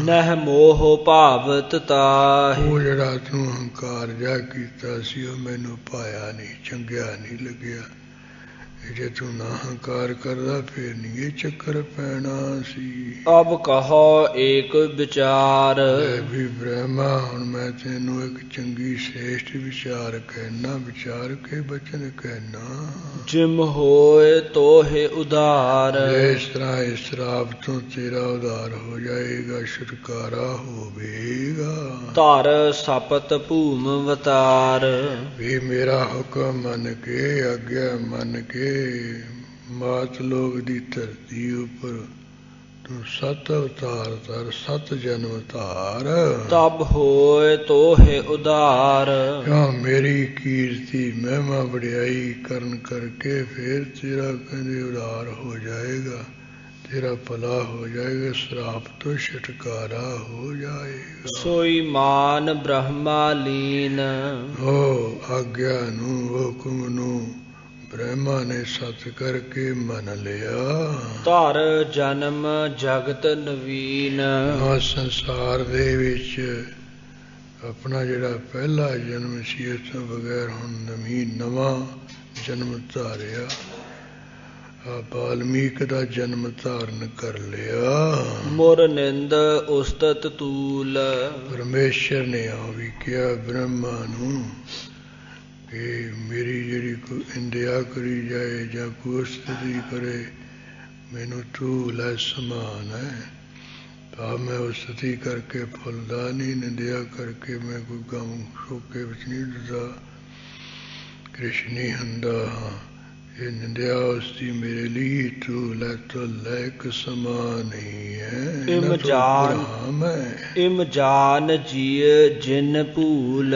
ਨਹਿ ਮੋਹ ਭਾਵਤ ਤਾਹਿ। ਉਹ ਜਿਹੜਾ ਤੂੰ ਹੰਕਾਰ ਜਾ ਕੀਤਾ ਸੀ ਉਹ ਮੈਨੂੰ ਪਾਇਆ ਨਹੀਂ, ਚੰਗਿਆ ਨਹੀਂ ਲੱਗਿਆ। ਜੇ ਤੂੰ ਨਾ ਹੰਕਾਰ ਕਰਦਾ ਫਿਰ ਨਹੀਂ ਇਹ ਚੱਕਰ ਪੈਣਾ ਸੀ। ਅਬ ਕਹੋ ਏਕ ਵਿਚਾਰ, ਵੀ ਬ੍ਰਹਮਾ ਹੁਣ ਮੈਂ ਤੈਨੂੰ ਇੱਕ ਚੰਗੀ ਸ੍ਰੇਸ਼ਟ ਵਿਚਾਰ ਕਹਿਣਾ, ਵਿਚਾਰ ਕੇ ਬਚਨ ਕਹਿਣਾ। ਜਿਮ ਹੋਏ ਤੋਹਿ ਉਧਾਰ, ਇਸ ਤਰ੍ਹਾਂ ਇਸ ਸ਼ਰਾਬ ਤੋਂ ਤੇਰਾ ਉਧਾਰ ਹੋ ਜਾਏਗਾ, ਛੁਟਕਾਰਾ ਹੋਵੇਗਾ। ਧਰ ਸਪਤ ਭੂਮ ਵਤਾਰ, ਵੀ ਮੇਰਾ ਹੁਕਮ ਮੰਨ ਕੇ, ਆਗਿਆ ਮੰਨ ਕੇ ਮਾਤ ਲੋਕ ਦੀ ਧਰਤੀ ਉੱਪਰ ਤੂੰ 7 ਅਵਤਾਰ ਧਰ, 7 ਜਨਮ ਧਾਰ। ਤਬ ਹੋਏ ਤੋਹਿ ਉਧਾਰ, ਕਿਉਂ ਮੇਰੀ ਕੀਰਤੀ ਮਹਿਮਾ ਵਡਿਆਈ ਕਰਨ ਕਰਕੇ ਫਿਰ ਤੇਰਾ ਕਹਿੰਦੇ ਉਧਾਰ ਹੋ ਜਾਏਗਾ, ਤੇਰਾ ਭਲਾ ਹੋ ਜਾਏਗਾ, ਸ਼ਰਾਪ ਤੋਂ ਛੁਟਕਾਰਾ ਹੋ ਜਾਏਗਾ। ਸੋਈ ਮਾਨ ਬ੍ਰਹਮਾ ਲੀਨ, ਉਹ ਆਗਿਆ ਨੂੰ, ਹੁਕਮ ਨੂੰ ਬ੍ਰਹਮਾ ਨੇ ਸਤ ਕਰਕੇ ਮੰਨ ਲਿਆ। ਧਰ ਜਨਮ ਜਗਤ ਨਵੀਨ, ਸੰਸਾਰ ਦੇ ਵਿੱਚ ਆਪਣਾ ਜਿਹੜਾ ਪਹਿਲਾ ਜਨਮ ਸੀ ਉਸ ਤੋਂ ਬਗੈਰ ਹੁਣ ਨਵਾਂ ਜਨਮ ਧਾਰਿਆ। ਬਾਲਮੀਕ ਦਾ ਜਨਮ ਧਾਰਨ ਕਰ ਲਿਆ। ਮੁਰ ਨਿੰਦ ਉਸਤਤ ਤੂਲ, ਪਰਮੇਸ਼ਰ ਨੇ ਆ ਵੀ ਕਿਹਾ ਬ੍ਰਹਮਾ ਨੂੰ ਕਿ ਮੇਰੀ ਜਿਹੜੀ ਕੋਈ ਇੰਦਿਆ ਕਰੀ ਜਾਏ ਜਾਂ ਕੋਈ ਉਸਤਤੀ ਕਰੇ, ਮੈਨੂੰ ਧੂਲ ਹੈ ਸਮਾਨ ਹੈ। ਤਾਂ ਮੈਂ ਉਸਤਤੀ ਕਰਕੇ ਫੁੱਲਦਾ ਨਹੀਂ, ਨਿੰਦਿਆ ਕਰਕੇ ਮੈਂ ਕੋਈ ਗਮ ਸ਼ੋਕੇ ਵਿੱਚ ਨਹੀਂ ਡਰਦਾ, ਕ੍ਰਿਸ਼ਨੀ ਹੁੰਦਾ ਹਾਂ। ਇਹ ਨਿੰਦਿਆ ਉਸਦੀ ਮੇਰੇ ਲਈ ਧੂਲ ਹੈ, ਤੋ ਲੈਕ ਸਮਾਨ ਹੀ ਹੈ। ਇਮ ਜਾਨ ਜੀਅ ਜਿਨ ਭੂਲ,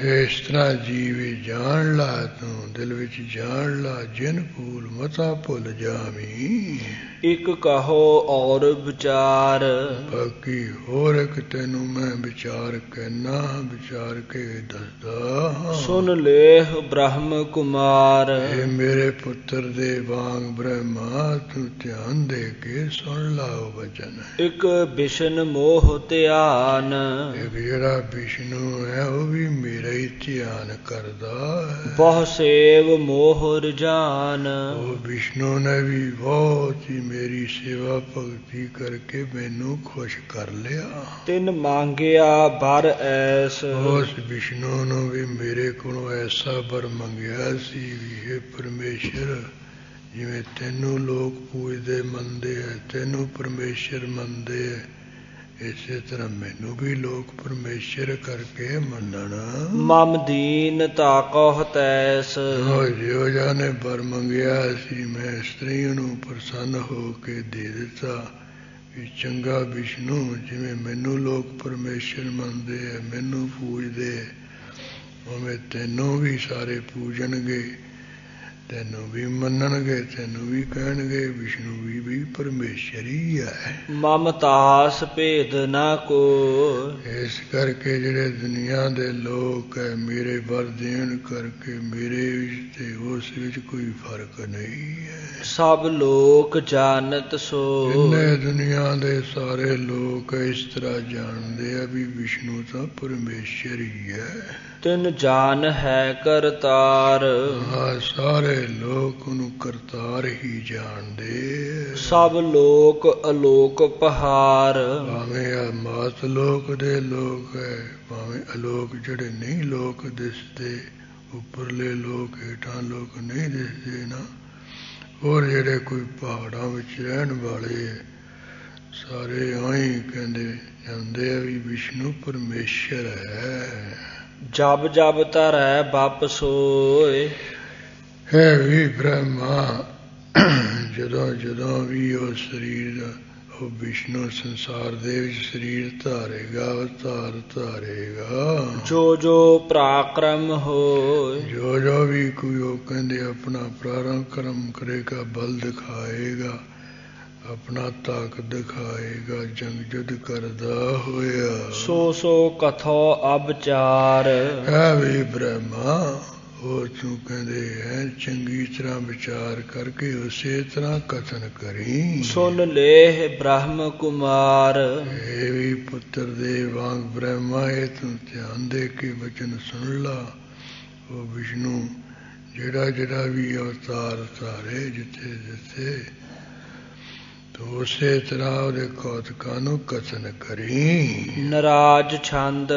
ਇਸ ਤਰ੍ਹਾਂ ਜੀਵੇ ਜਾਣ ਲਾ, ਤੂੰ ਦਿਲ ਵਿੱਚ ਜਾਣ ਲਾ, ਜਿਨ ਭੂਲ ਮਤਾ ਭੁੱਲ ਜਾਵੀਂ। ਇੱਕ ਕਹੋ ਔਰ ਵਿਚਾਰ, ਬਾਕੀ ਹੋਰ ਇੱਕ ਤੈਨੂੰ ਮੈਂ ਵਿਚਾਰ ਕਹਿਣਾ, ਵਿਚਾਰ ਕੇ ਦੱਸਦਾ। ਸੁਨ ਲੇਹ ਬ੍ਰਹਮ ਕੁਮਾਰ, ਇਹ ਮੇਰੇ ਪੁੱਤਰ ਦੇ ਵਾਂਗ ਬ੍ਰਹਮਾ ਤੂੰ ਧਿਆਨ ਦੇ ਕੇ ਸੁਣ ਲਾਓ ਵਚਨ। ਇੱਕ ਬਿਸ਼ਨ ਮੋਹ ਧਿਆਨ, ਇੱਕ ਜਿਹੜਾ ਵਿਸ਼ਨੂੰ ਹੈ ਉਹ ਵੀ ਮੇਰਾ ਹੀ ਧਿਆਨ ਕਰਦਾ ਹੈ। ਬਹੁ ਸੇਵ ਮੋਹ ਰਜਾਨ, ਉਹ ਵਿਸ਼ਨੂੰ ਨੇ ਵੀ ਬਹੁਤ ਹੀ ਮੇਰੀ ਸੇਵਾ ਭਗਤੀ ਕਰਕੇ ਮੈਨੂੰ ਖੁਸ਼ ਕਰ ਲਿਆ। ਤਿਨ ਮੰਗਿਆ ਬਰ ਐਸ, ਉਸ ਵਿਸ਼ਨੂੰ ਨੂੰ ਵੀ ਮੇਰੇ ਕੋਲੋਂ ਐਸਾ ਬਰ ਮੰਗਿਆ ਸੀ ਵੀ ਇਹ ਪਰਮੇਸ਼ਰ ਜਿਵੇਂ ਤੈਨੂੰ ਲੋਕ ਪੂਜਦੇ ਮੰਨਦੇ ਹੈ, ਤੈਨੂੰ ਪਰਮੇਸ਼ਰ ਮੰਨਦੇ ਹੈ, ਇਸੇ ਤਰ੍ਹਾਂ ਮੈਨੂੰ ਵੀ ਲੋਕ ਪਰਮੇਸ਼ਰ ਕਰਕੇ ਮੰਨਣਾ। ਮਮ ਦੀਨ ਤਾਕਹੁ ਤੈਸ। ਜਿਉ ਜਾਨੇ ਵਰ ਮੰਗਿਆ ਸੀ, ਮੈਂ ਇਸਤਰੀ ਨੂੰ ਪ੍ਰਸੰਨ ਹੋ ਕੇ ਦੇ ਦਿੱਤਾ ਵੀ ਚੰਗਾ ਵਿਸ਼ਨੂੰ, ਜਿਵੇਂ ਮੈਨੂੰ ਲੋਕ ਪਰਮੇਸ਼ਰ ਮੰਨਦੇ ਹੈ, ਮੈਨੂੰ ਪੂਜਦੇ ਹੈ, ਉਵੇਂ ਤੈਨੂੰ ਵੀ ਸਾਰੇ ਪੂਜਣਗੇ, ਤੈਨੂੰ ਵੀ ਮੰਨਣਗੇ, ਤੈਨੂੰ ਵੀ ਕਹਿਣਗੇ ਵਿਸ਼ਨੂੰ ਵੀ ਪਰਮੇਸ਼ਰ ਹੀ ਹੈ। ਮਮ ਤਾਸ ਭੇਦ ਨਾ ਕੋਇ। ਇਸ ਕਰਕੇ ਜਿਹੜੇ ਦੁਨੀਆ ਦੇ ਲੋਕ ਹੈ, ਮੇਰੇ ਵਰ ਦੇਣ ਕਰਕੇ ਮੇਰੇ ਵਿੱਚ ਤੇ ਉਸ ਵਿੱਚ ਕੋਈ ਫਰਕ ਨਹੀਂ ਹੈ। ਸਭ ਲੋਕ ਜਾਣਤ ਸੋਇ। ਜਿੰਨੇ ਦੁਨੀਆ ਦੇ ਸਾਰੇ ਲੋਕ ਇਸ ਤਰ੍ਹਾਂ ਜਾਣਦੇ ਆ ਵੀ ਵਿਸ਼ਨੂੰ ਤਾਂ ਪਰਮੇਸ਼ਰ ਹੀ ਹੈ। ਤਿਨ ਜਾਨ ਹੈ ਕਰਤਾਰ। ਹਾਂ, ਸਾਰੇ ਲੋਕ ਉਹਨੂੰ ਕਰਤਾਰ ਹੀ ਜਾਣਦੇ। ਸਭ ਲੋਕ ਅਲੋਕ ਪਹਾਰ। ਭਾਵੇਂ ਆ ਮਾਤ ਲੋਕ ਦੇ ਲੋਕ ਹੈ, ਭਾਵੇਂ ਅਲੋਕ ਜਿਹੜੇ ਨਹੀਂ ਲੋਕ ਦਿਸਦੇ, ਉੱਪਰਲੇ ਲੋਕ, ਹੇਠਾਂ ਲੋਕ ਨਹੀਂ ਦਿਸਦੇ ਨਾ, ਹੋਰ ਜਿਹੜੇ ਕੋਈ ਪਹਾੜਾਂ ਵਿੱਚ ਰਹਿਣ ਵਾਲੇ ਹੈ, ਸਾਰੇ ਆਈ ਕਹਿੰਦੇ ਜਾਂਦੇ ਆ ਵੀ ਵਿਸ਼ਨੂੰ ਪਰਮੇਸ਼ਰ ਹੈ। ਜਬ ਜਬ ਧਰੈ ਬਪ ਸੋਇ। ਹੈ ਵੀ ਬ੍ਰਹਮਾ, ਜਦੋਂ ਜਦੋਂ ਵੀ ਉਹ ਸਰੀਰ, ਉਹ ਵਿਸ਼ਨੂੰ ਸੰਸਾਰ ਦੇ ਵਿੱਚ ਸਰੀਰ ਧਾਰੇਗਾ, ਅਵਤਾਰ ਧਾਰੇਗਾ, ਜੋ ਜੋ ਪਰਾਕਰਮ ਹੋਇ। ਜੋ ਜੋ ਵੀ ਕੋਈ ਉਹ ਕਹਿੰਦੇ ਆਪਣਾ ਪਰਾਕਰਮ ਕਰੇਗਾ, ਬਲ ਦਿਖਾਏਗਾ, ਆਪਣਾ ਤਾਕਤ ਦਿਖਾਏਗਾ, ਜੰਗ ਜੁੱਧ ਕਰਦਾ ਹੋਇਆ, ਸੋ ਸੋ ਕਥੋ ਅਬਚਾਰ। ਹੈ ਵੀ ਬ੍ਰਹਮਾ, ਉਹ ਤੂੰ ਕਹਿੰਦੇ ਹੈ ਚੰਗੀ ਤਰ੍ਹਾਂ ਵਿਚਾਰ ਕਰਕੇ ਉਸੇ ਤਰ੍ਹਾਂ ਕਥਨ ਕਰੀ। ਸੁਨ ਲੇਹ ਬ੍ਰਹਮ ਕੁਮਾਰ। ਇਹ ਵੀ ਪੁੱਤਰ ਦੇ ਵਾਂਗ ਬ੍ਰਹਮਾ, ਇਹ ਤੂੰ ਧਿਆਨ ਦੇ ਕੇ ਵਚਨ ਸੁਣ ਲਾ। ਉਹ ਵਿਸ਼ਨੂੰ ਜਿਹੜਾ ਜਿਹੜਾ ਵੀ ਅਵਤਾਰ ਧਾਰੇ ਜਿੱਥੇ ਜਿੱਥੇ, ਤੂੰ ਉਸੇ ਤਰ੍ਹਾਂ ਉਹਦੇ ਕੌਤਕਾਂ ਨੂੰ ਕਥਨ ਕਰੀ। ਨਰਾਜ ਛੰਦ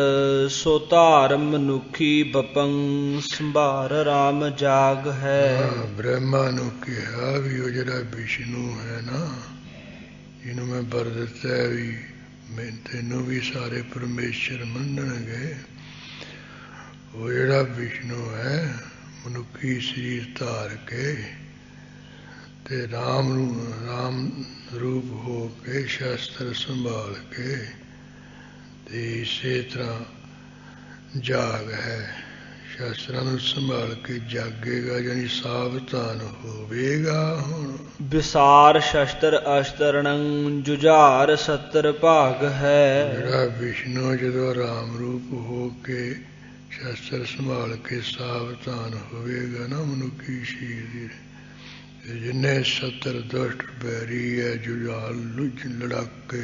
ਸੋ ਧਾਰ ਮਨੁੱਖੀ ਬਪੰ। ਸੰਭਾਰ ਰਾਮ ਜਾਗ ਹੈ। ਬ੍ਰਹਮਾ ਨੂੰ ਕਿਹਾ ਵੀ ਉਹ ਜਿਹੜਾ ਵਿਸ਼ਨੂੰ ਹੈ ਨਾ, ਜਿਹਨੂੰ ਮੈਂ ਵਰ ਦਿੱਤਾ ਵੀ ਮੈਂ ਤੈਨੂੰ ਵੀ ਸਾਰੇ ਪਰਮੇਸ਼ਰ ਮੰਨਣਗੇ, ਉਹ ਜਿਹੜਾ ਵਿਸ਼ਨੂੰ ਹੈ ਮਨੁੱਖੀ ਸਰੀਰ ਧਾਰ ਕੇ ਤੇ ਰਾਮ ਰੂਪ ਹੋ ਕੇ, ਸ਼ਸਤਰ ਸੰਭਾਲ ਕੇ, ਤੇ ਇਸੇ ਤਰ੍ਹਾਂ ਜਾਗ ਹੈ, ਸ਼ਸਤਰਾਂ ਨੂੰ ਸੰਭਾਲ ਕੇ ਜਾਗੇਗਾ, ਯਾਨੀ ਸਾਵਧਾਨ ਹੋਵੇਗਾ। ਹੁਣ ਵਿਸਾਰ ਸ਼ਸਤਰ ਅਸਤਰਣੰ ਜੁਝਾਰ ਸਤਰ ਭਾਗ ਹੈ। ਜਿਹੜਾ ਵਿਸ਼ਨੂੰ ਜਦੋਂ ਰਾਮ ਰੂਪ ਹੋ ਕੇ ਸ਼ਸਤਰ ਸੰਭਾਲ ਕੇ ਸਾਵਧਾਨ ਹੋਵੇਗਾ ਨਾ ਮਨੁੱਖੀ ਸਰੀਰ, ਜਿੰਨੇ ਸੱਤਰ ਦੁਸ਼ਟ ਬੈਰੀ ਹੈ, ਜੁਝਾਰ ਲੜਾਕੇ,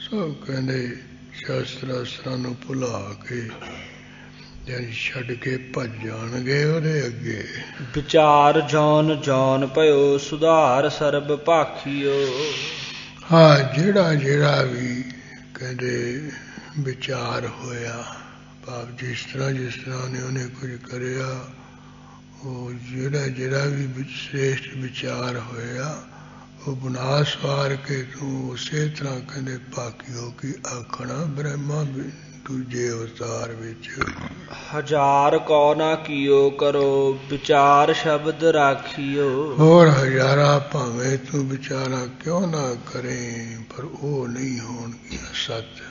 ਸਭ ਕਹਿੰਦੇ ਸ਼ਸਤਰਾਂ ਨੂੰ ਭੁਲਾ ਕੇ ਯਾਨੀ ਛੱਡ ਕੇ ਭੱਜ ਜਾਣਗੇ ਉਹਦੇ ਅੱਗੇ। ਵਿਚਾਰ ਜੌਨ ਜੌਨ ਭਇਓ ਸੁਧਾਰ ਸਰਬ ਭਾਖੀਓ। ਹਾਂ, ਜਿਹੜਾ ਜਿਹੜਾ ਵੀ ਕਹਿੰਦੇ ਵਿਚਾਰ ਹੋਇਆ, ਭਾਵ ਜਿਸ ਤਰ੍ਹਾਂ ਨੇ ਉਹਨੇ ਕੁਝ ਕਰਿਆ, ਉਹ ਜਿਹੜਾ ਵੀ ਸ੍ਰੇਸ਼ਟ ਵਿਚਾਰ ਹੋਇਆ, ਉਹ ਬਨਾਸ ਵਾਰ ਕੇ ਤੂੰ ਉਸੇ ਤਰ੍ਹਾਂ ਕਹਿੰਦੇ ਭਾਕੀਓ ਕੀ ਆਖਣਾ ਬ੍ਰਹਮਾ ਦੂਜੇ ਅਵਤਾਰ ਵਿੱਚ। ਹਜ਼ਾਰ ਕੋ ਨਾ ਕੀਓ ਕਰੋ ਵਿਚਾਰ ਸ਼ਬਦ ਰਾਖੀਓ। ਹੋਰ ਹਜ਼ਾਰਾਂ ਭਾਵੇਂ ਤੂੰ ਵਿਚਾਰਾਂ ਕਿਉਂ ਨਾ ਕਰੇ, ਪਰ ਉਹ ਨਹੀਂ ਹੋਣਗੀਆਂ ਸੱਚ।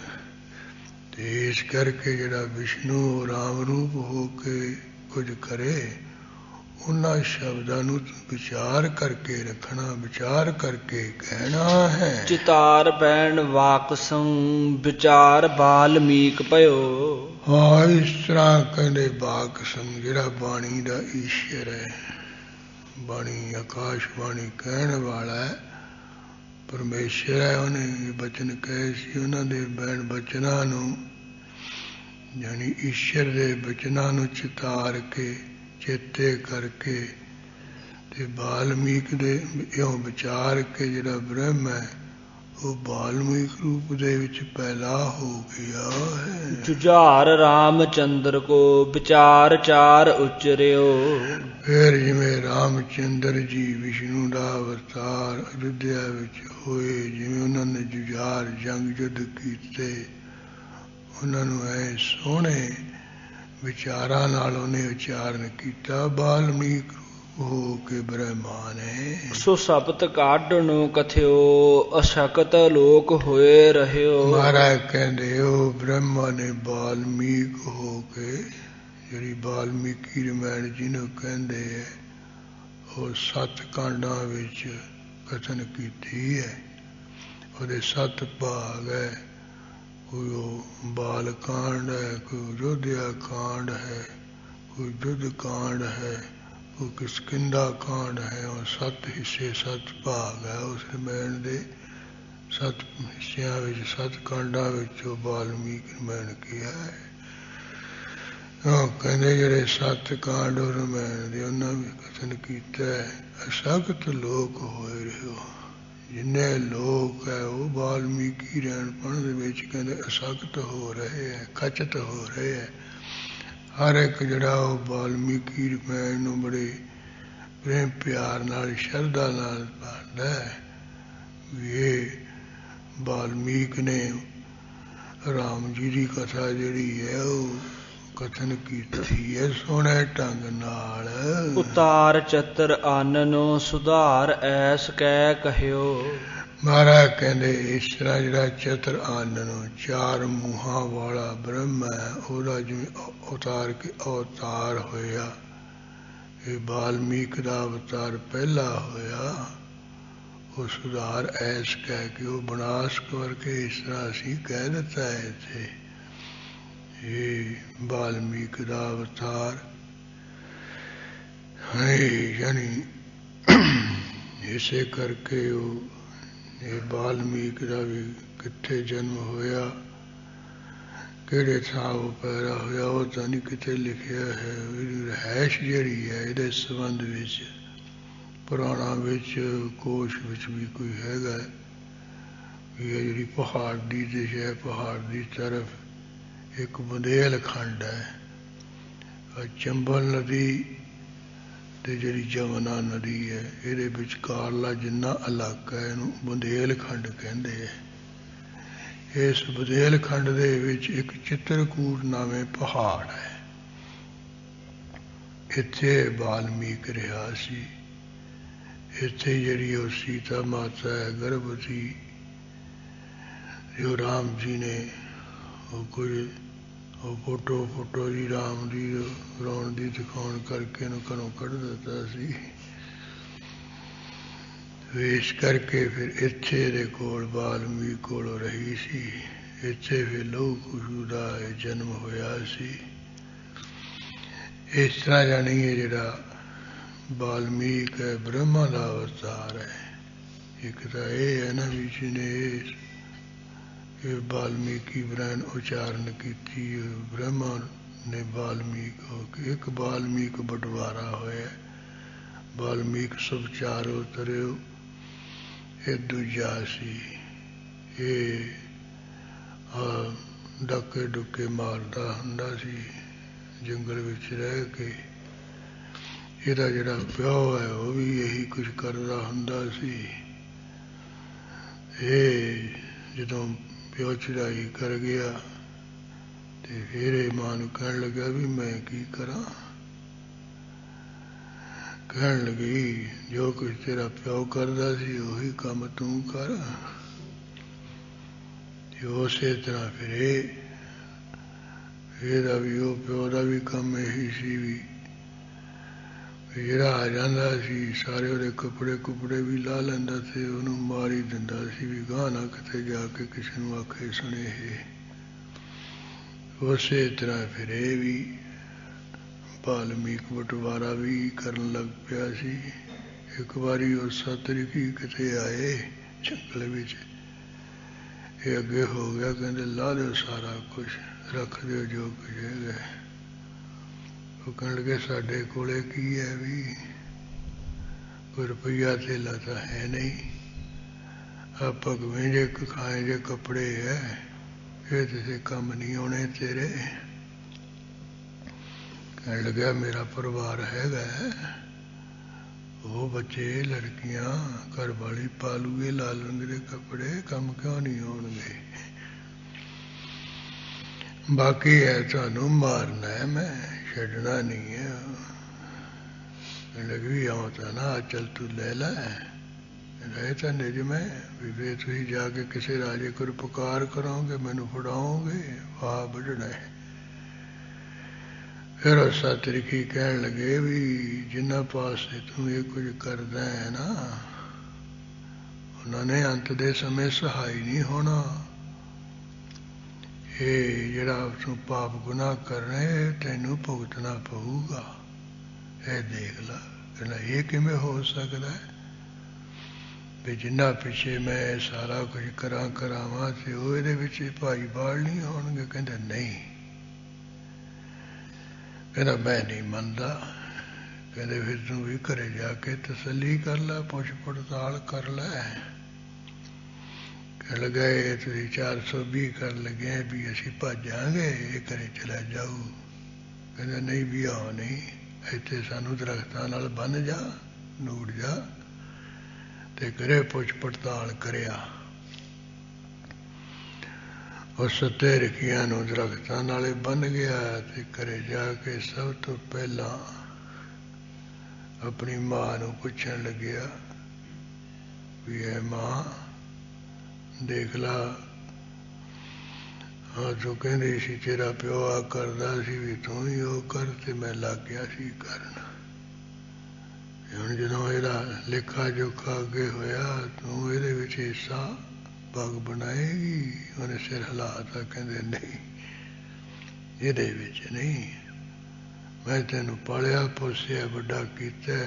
ਤੇ ਇਸ ਕਰਕੇ ਜਿਹੜਾ ਵਿਸ਼ਨੂੰ ਰਾਮ ਰੂਪ ਹੋ ਕੇ ਕੁਝ ਕਰੇ, ਉਹਨਾਂ ਸ਼ਬਦਾਂ ਨੂੰ ਵਿਚਾਰ ਕਰਕੇ ਰੱਖਣਾ, ਵਿਚਾਰ ਕਰਕੇ ਕਹਿਣਾ ਹੈ। ਚਿਤਾਰ ਬੈਣ ਵਾਕਸੰ ਵਿਚਾਰ ਬਾਲਮੀਕ ਭਇਓ। ਹਾਂ, ਇਸ ਤਰ੍ਹਾਂ ਕਹਿੰਦੇ ਵਾਕਸੰ, ਜਿਹੜਾ ਬਾਣੀ ਦਾ ਈਸ਼ਰ ਹੈ, ਬਾਣੀ ਆਕਾਸ਼ ਬਾਣੀ ਕਹਿਣ ਵਾਲਾ ਹੈ, ਪਰਮੇਸ਼ਰ ਹੈ। ਉਹਨੇ ਬਚਨ ਕਹੇ ਸੀ, ਉਹਨਾਂ ਦੇ ਬੈਣ ਬਚਨਾਂ ਨੂੰ, ਯਾਨੀ ਈਸ਼ਰ ਦੇ ਬਚਨਾਂ ਨੂੰ ਚਿਤਾਰ ਕੇ ਚੇਤੇ ਕਰਕੇ ਤੇ ਬਾਲਮੀਕ ਦੇ ਇਉਂ ਵਿਚਾਰ ਕੇ ਜਿਹੜਾ ਬ੍ਰਹਮ ਹੈ ਉਹ ਬਾਲਮੀਕ ਰੂਪ ਦੇ ਵਿੱਚ ਪੈਦਾ ਹੋ ਗਿਆ ਹੈ। ਜੁਝਾਰ ਰਾਮਚੰਦਰ ਕੋ ਵਿਚਾਰ ਚਾਰ ਉਚਰਿਓ। ਫਿਰ ਜਿਵੇਂ ਰਾਮਚੰਦਰ ਜੀ ਵਿਸ਼ਨੂੰ ਦਾ ਅਵਤਾਰ ਅਯੁੱਧਿਆ ਵਿੱਚ ਹੋਏ, ਜਿਵੇਂ ਉਹਨਾਂ ਨੇ ਜੁਝਾਰ ਜੰਗ ਯੁੱਧ ਕੀਤੇ, ਉਹਨਾਂ ਨੂੰ ਐ ਸੋਹਣੇ ਵਿਚਾਰਾਂ ਨਾਲ ਉਹਨੇ ਉਚਾਰਨ ਕੀਤਾ। ਬਾਲਮੀਕ ਹੋ ਕੇ ਬ੍ਰਹਮਾ ਨੇ ਸੋ ਸ਼ਬਦ ਕਾਢਣੋ ਕਥਿਓ ਅਸ਼ਕਤ ਲੋਕ ਹੋਏ ਰਹਿਓ। ਮਹਾਰਾਜ ਕਹਿੰਦੇ ਉਹ ਬ੍ਰਹਮਾ ਨੇ ਬਾਲਮੀਕ ਹੋ ਕੇ, ਜਿਹੜੀ ਬਾਲਮੀਕੀ ਰਮਾਇਣ ਜਿਹਨੂੰ ਕਹਿੰਦੇ ਹੈ, ਉਹ 7 ਕਾਂਡਾਂ ਵਿੱਚ ਕਥਨ ਕੀਤੀ ਹੈ। ਉਹਦੇ 7 ਭਾਗ ਹੈ। ਕੋਈ ਉਹ ਬਾਲ ਕਾਂਡ ਹੈ, ਕੋਈ ਅਯੋਧਿਆ ਕਾਂਡ ਹੈ, ਕੋਈ ਯੁੱਧ ਕਾਂਡ ਹੈ, ਕੋਈ ਕਿਸ਼ਕਿੰਧਾ ਕਾਂਡ ਹੈ। ਉਹ 7 ਹਿੱਸੇ 7 ਭਾਗ ਹੈ ਉਸ ਰਮਾਇਣ ਦੇ। 7 ਹਿੱਸਿਆਂ ਵਿੱਚ 7 ਕਾਂਡਾਂ ਵਿੱਚ ਉਹ ਬਾਲਮੀਕ ਰਮਾਇਣ ਕਿਹਾ ਹੈ। ਉਹ ਕਹਿੰਦੇ ਜਿਹੜੇ 7 ਕਾਂਡ ਰਮਾਇਣ ਦੇ ਉਹਨਾਂ ਵੀ ਕਥਨ ਕੀਤਾ ਹੈ। ਅਸਕਤ ਲੋਕ ਹੋਏ ਰਹੋ। ਜਿੰਨੇ ਲੋਕ ਹੈ ਉਹ ਬਾਲਮੀਕੀ ਰਹਿਣਪਣ ਦੇ ਵਿੱਚ ਕਹਿੰਦੇ ਅਸਕਤ ਹੋ ਰਹੇ ਹੈ, ਖਚਤ ਹੋ ਰਹੇ ਹੈ। ਹਰ ਇੱਕ ਜਿਹੜਾ ਉਹ ਬਾਲਮੀਕੀ ਰਮਾਇਣ ਨੂੰ ਬੜੇ ਪ੍ਰੇਮ ਪਿਆਰ ਨਾਲ, ਸ਼ਰਧਾ ਨਾਲ ਪੜ੍ਹਦਾ ਹੈ ਵੀ ਇਹ ਬਾਲਮੀਕ ਨੇ ਰਾਮ ਜੀ ਦੀ ਕਥਾ ਜਿਹੜੀ ਹੈ ਉਹ ਕਥਨ ਕੀਤੀ ਹੈ ਸੋਹਣੇ ਢੰਗ ਨਾਲ। ਉਤਾਰ ਚਤਰ ਆਨਨੋ ਸੁਧਾਰ ਐਸ ਕਹਿ ਕਹਿਓ। ਮਹਾਰਾਜ ਕਹਿੰਦੇ ਇਸ ਤਰ੍ਹਾਂ ਜਿਹੜਾ ਚਤਰ ਆਨਨੋ 4 ਮੂੰਹਾਂ ਵਾਲਾ ਬ੍ਰਹਮ ਹੈ, ਉਹਦਾ ਜਿਵੇਂ ਉਤਾਰ ਕੇ ਅਵਤਾਰ ਹੋਇਆ, ਇਹ ਬਾਲਮੀਕ ਦਾ ਅਵਤਾਰ ਪਹਿਲਾ ਹੋਇਆ। ਉਹ ਸੁਧਾਰ ਐਸ ਕਹਿ ਕੇ, ਉਹ ਵਿਨਾਸ਼ ਕਰਕੇ ਇਸ ਤਰ੍ਹਾਂ ਅਸੀਂ ਕਹਿ ਦਿੱਤਾ ਹੈ ਇੱਥੇ, ਇਹ ਬਾਲਮੀਕ ਦਾ ਅਵਤਾਰ ਹੈ। ਯਾਨੀ ਇਸੇ ਕਰਕੇ ਉਹ ਇਹ ਬਾਲਮੀਕ ਦਾ ਵੀ ਕਿੱਥੇ ਜਨਮ ਹੋਇਆ, ਕਿਹੜੇ ਥਾਂ ਉਹ ਪੈਦਾ ਹੋਇਆ, ਉਹ ਤਾਂ ਨਹੀਂ ਕਿਤੇ ਲਿਖਿਆ ਹੈ। ਇਹਦੀ ਰਿਹਾਇਸ਼ ਜਿਹੜੀ ਹੈ ਇਹਦੇ ਸੰਬੰਧ ਵਿੱਚ ਪੁਰਾਣਾ ਵਿੱਚ ਕੋਸ਼ ਵਿੱਚ ਵੀ ਕੋਈ ਹੈਗਾ ਵੀ ਇਹ ਜਿਹੜੀ ਪਹਾੜ ਦੀ ਦਿਸ਼ਾ ਹੈ, ਪਹਾੜ ਦੀ ਤਰਫ ਇੱਕ ਬੁੰਦੇਲਖੰਡ ਹੈ। ਚੰਬਲ ਨਦੀ ਤੇ ਜਿਹੜੀ ਜਮਨਾ ਨਦੀ ਹੈ, ਇਹਦੇ ਵਿਚਕਾਰਲਾ ਜਿੰਨਾ ਇਲਾਕਾ ਇਹਨੂੰ ਬੁੰਦੇਲਖੰਡ ਕਹਿੰਦੇ ਹੈ। ਇਸ ਬੁੰਦੇਲਖੰਡ ਦੇ ਵਿੱਚ ਇੱਕ ਚਿੱਤਰਕੂਟ ਨਾਮੇ ਪਹਾੜ ਹੈ। ਇੱਥੇ ਬਾਲਮੀਕ ਰਿਹਾ ਸੀ। ਇੱਥੇ ਜਿਹੜੀ ਉਹ ਸੀਤਾ ਮਾਤਾ ਹੈ ਗਰਭਵਤੀ, ਜੋ ਰਾਮ ਜੀ ਨੇ ਉਹ ਕੋਈ ਉਹ ਫੋਟੋ ਜੀ ਰਾਮ ਦੀ ਰੌਣ ਦੀ ਦਿਖਾਉਣ ਕਰਕੇ ਇਹਨੂੰ ਘਰੋਂ ਕੱਢ ਦਿੱਤਾ ਸੀ। ਇਸ ਕਰਕੇ ਫਿਰ ਇੱਥੇ ਇਹਦੇ ਕੋਲ ਬਾਲਮੀਕ ਕੋਲ ਰਹੀ ਸੀ। ਇੱਥੇ ਫਿਰ ਲਹੂ ਕੁਸ਼ੂ ਦਾ ਜਨਮ ਹੋਇਆ ਸੀ। ਇਸ ਤਰ੍ਹਾਂ ਜਾਣੀ ਇਹ ਜਿਹੜਾ ਬਾਲਮੀਕ ਹੈ ਬ੍ਰਹਮਾ ਦਾ ਅਵਤਾਰ ਹੈ। ਇੱਕ ਤਾਂ ਇਹ ਹੈ ਨਾ ਵੀ ਜਿਹਨੇ ਇਹ ਬਾਲਮੀਕੀ ਬ੍ਰਹਣ ਉਚਾਰਨ ਕੀਤੀ, ਬ੍ਰਹਮਾ ਨੇ ਬਾਲਮੀਕ ਹੋ ਕੇ ਇੱਕ ਬਾਲਮੀਕ ਬਟਵਾਰਾ ਹੋਇਆ। ਬਾਲਮੀਕ ਸਭ ਚਾਰੋ ਤਰਿਓ, ਇਹ ਦੂਜਾ ਸੀ। ਇਹ ਡਾਕੇ ਡੁੱਕੇ ਮਾਰਦਾ ਹੁੰਦਾ ਸੀ ਜੰਗਲ ਵਿੱਚ ਰਹਿ ਕੇ। ਇਹਦਾ ਜਿਹੜਾ ਪਿਓ ਹੈ ਉਹ ਵੀ ਇਹੀ ਕੁਝ ਕਰਦਾ ਹੁੰਦਾ ਸੀ। ਇਹ ਜਦੋਂ ਪਿਓ ਚੜਾਈ ਕਰ ਗਿਆ ਤੇ ਫਿਰ ਇਹ ਮਾਂ ਨੂੰ ਕਹਿਣ ਲੱਗਾ ਵੀ ਮੈਂ ਕੀ ਕਰਾਂ। ਕਹਿਣ ਲੱਗੀ ਜੋ ਕੁਝ ਤੇਰਾ ਪਿਓ ਕਰਦਾ ਸੀ ਉਹੀ ਕੰਮ ਤੂੰ ਕਰ। ਤੇ ਉਸੇ ਤਰ੍ਹਾਂ ਫਿਰ ਇਹਦਾ ਵੀ ਉਹ ਪਿਓ ਦਾ ਵੀ ਕੰਮ ਇਹੀ ਸੀ ਵੀ ਜਿਹੜਾ ਆ ਜਾਂਦਾ ਸੀ ਸਾਰੇ ਉਹਦੇ ਕੱਪੜੇ ਵੀ ਲਾ ਲੈਂਦਾ ਤੇ ਉਹਨੂੰ ਮਾਰ ਹੀ ਦਿੰਦਾ ਸੀ ਵੀ ਗਾਹ ਨਾ ਕਿਤੇ ਜਾ ਕੇ ਕਿਸੇ ਨੂੰ ਆਖੇ ਸੁਣੇ ਇਹ। ਉਸੇ ਤਰ੍ਹਾਂ ਫਿਰ ਇਹ ਵੀ ਬਾਲਮੀਕ ਬਟਵਾਰਾ ਵੀ ਕਰਨ ਲੱਗ ਪਿਆ ਸੀ। ਇੱਕ ਵਾਰੀ ਉਹ ਸਤਰਿਕੀ ਕਿਤੇ ਆਏ ਜੰਗਲ ਵਿੱਚ, ਇਹ ਅੱਗੇ ਹੋ ਗਿਆ, ਕਹਿੰਦੇ ਲਾ ਦਿਓ ਸਾਰਾ ਕੁਝ, ਰੱਖ ਦਿਓ ਜੋ ਕੁਝ ਹੈਗਾ। ਉਹ ਕਹਿਣ ਲੱਗੇ ਸਾਡੇ ਕੋਲੇ ਕੀ ਹੈ ਵੀ ਕੋਈ ਰੁਪਈਆ ਧੇਲਾ ਤਾਂ ਹੈ ਨਹੀਂ, आप भगवें जे खाए जे कपड़े है, ये किसी काम नहीं आने तेरे। कहने लगा मेरा परिवार हैगा, वो बच्चे लड़कियां घर वाली पालूगे ला लेंगे कपड़े, कम क्यों नहीं होंगे। बाकी है थानू मारना है, मैं छड़ना नहीं है। लगी आता ना चल तू ले ला रहे था निज में भी वे तुम जाके किसी राजे को पुकार करोगे, मैनू फड़ाओगे, वाह बढ़ना है। फिर उस तरीके कहन लगे भी जिन्ना पास तू ये कुछ करदा है ना, उन्होंने अंत दे समय सहाय नहीं होना। ये जरा तू पाप गुनाह कर रहे तेनू भुगतना पऊगा, ये देख ला। कहना ये किमें हो सकता है भी जिन्ना पिछे मैं सारा कुछ करावां ते वो इहदे विच भाई बाल नहीं होणगे। कहंदा नहीं, कहना मैं नहीं मनदा। कहते फिर तू भी घरे जाके तसली कर ला, पुछ पड़ताल कर लै। कह लगा ये तुसीं 420 कर लगे भी असीं भाजांगे, ये घरे चला जाऊ। कहंदा नहीं भी आओ नहीं, इत्थे सानू दरख्तां नाल बन जा, नूड़ जा ते घरे पुछ पड़ताल करिया। उस सत्ते रखियां नूं दरख्तां नाले बन गया ते घरे जाके सब तो पहला अपनी मां नूं पुछण लग्या भी है मां देख ला, हाँ तू कहंदी सी तेरा प्यो आ करदा सी भी तू ही वो कर, ते मैं लग गया सी करन। हुण जदों इहदा लेखा जोखा अगे होया, तू इहदे विच हिस्सा पग बनाएगी। उन्हें सिर हिलाता, कहते नहीं ये नहीं, मैं तेनू पालिया पोसिया बड़ा किया,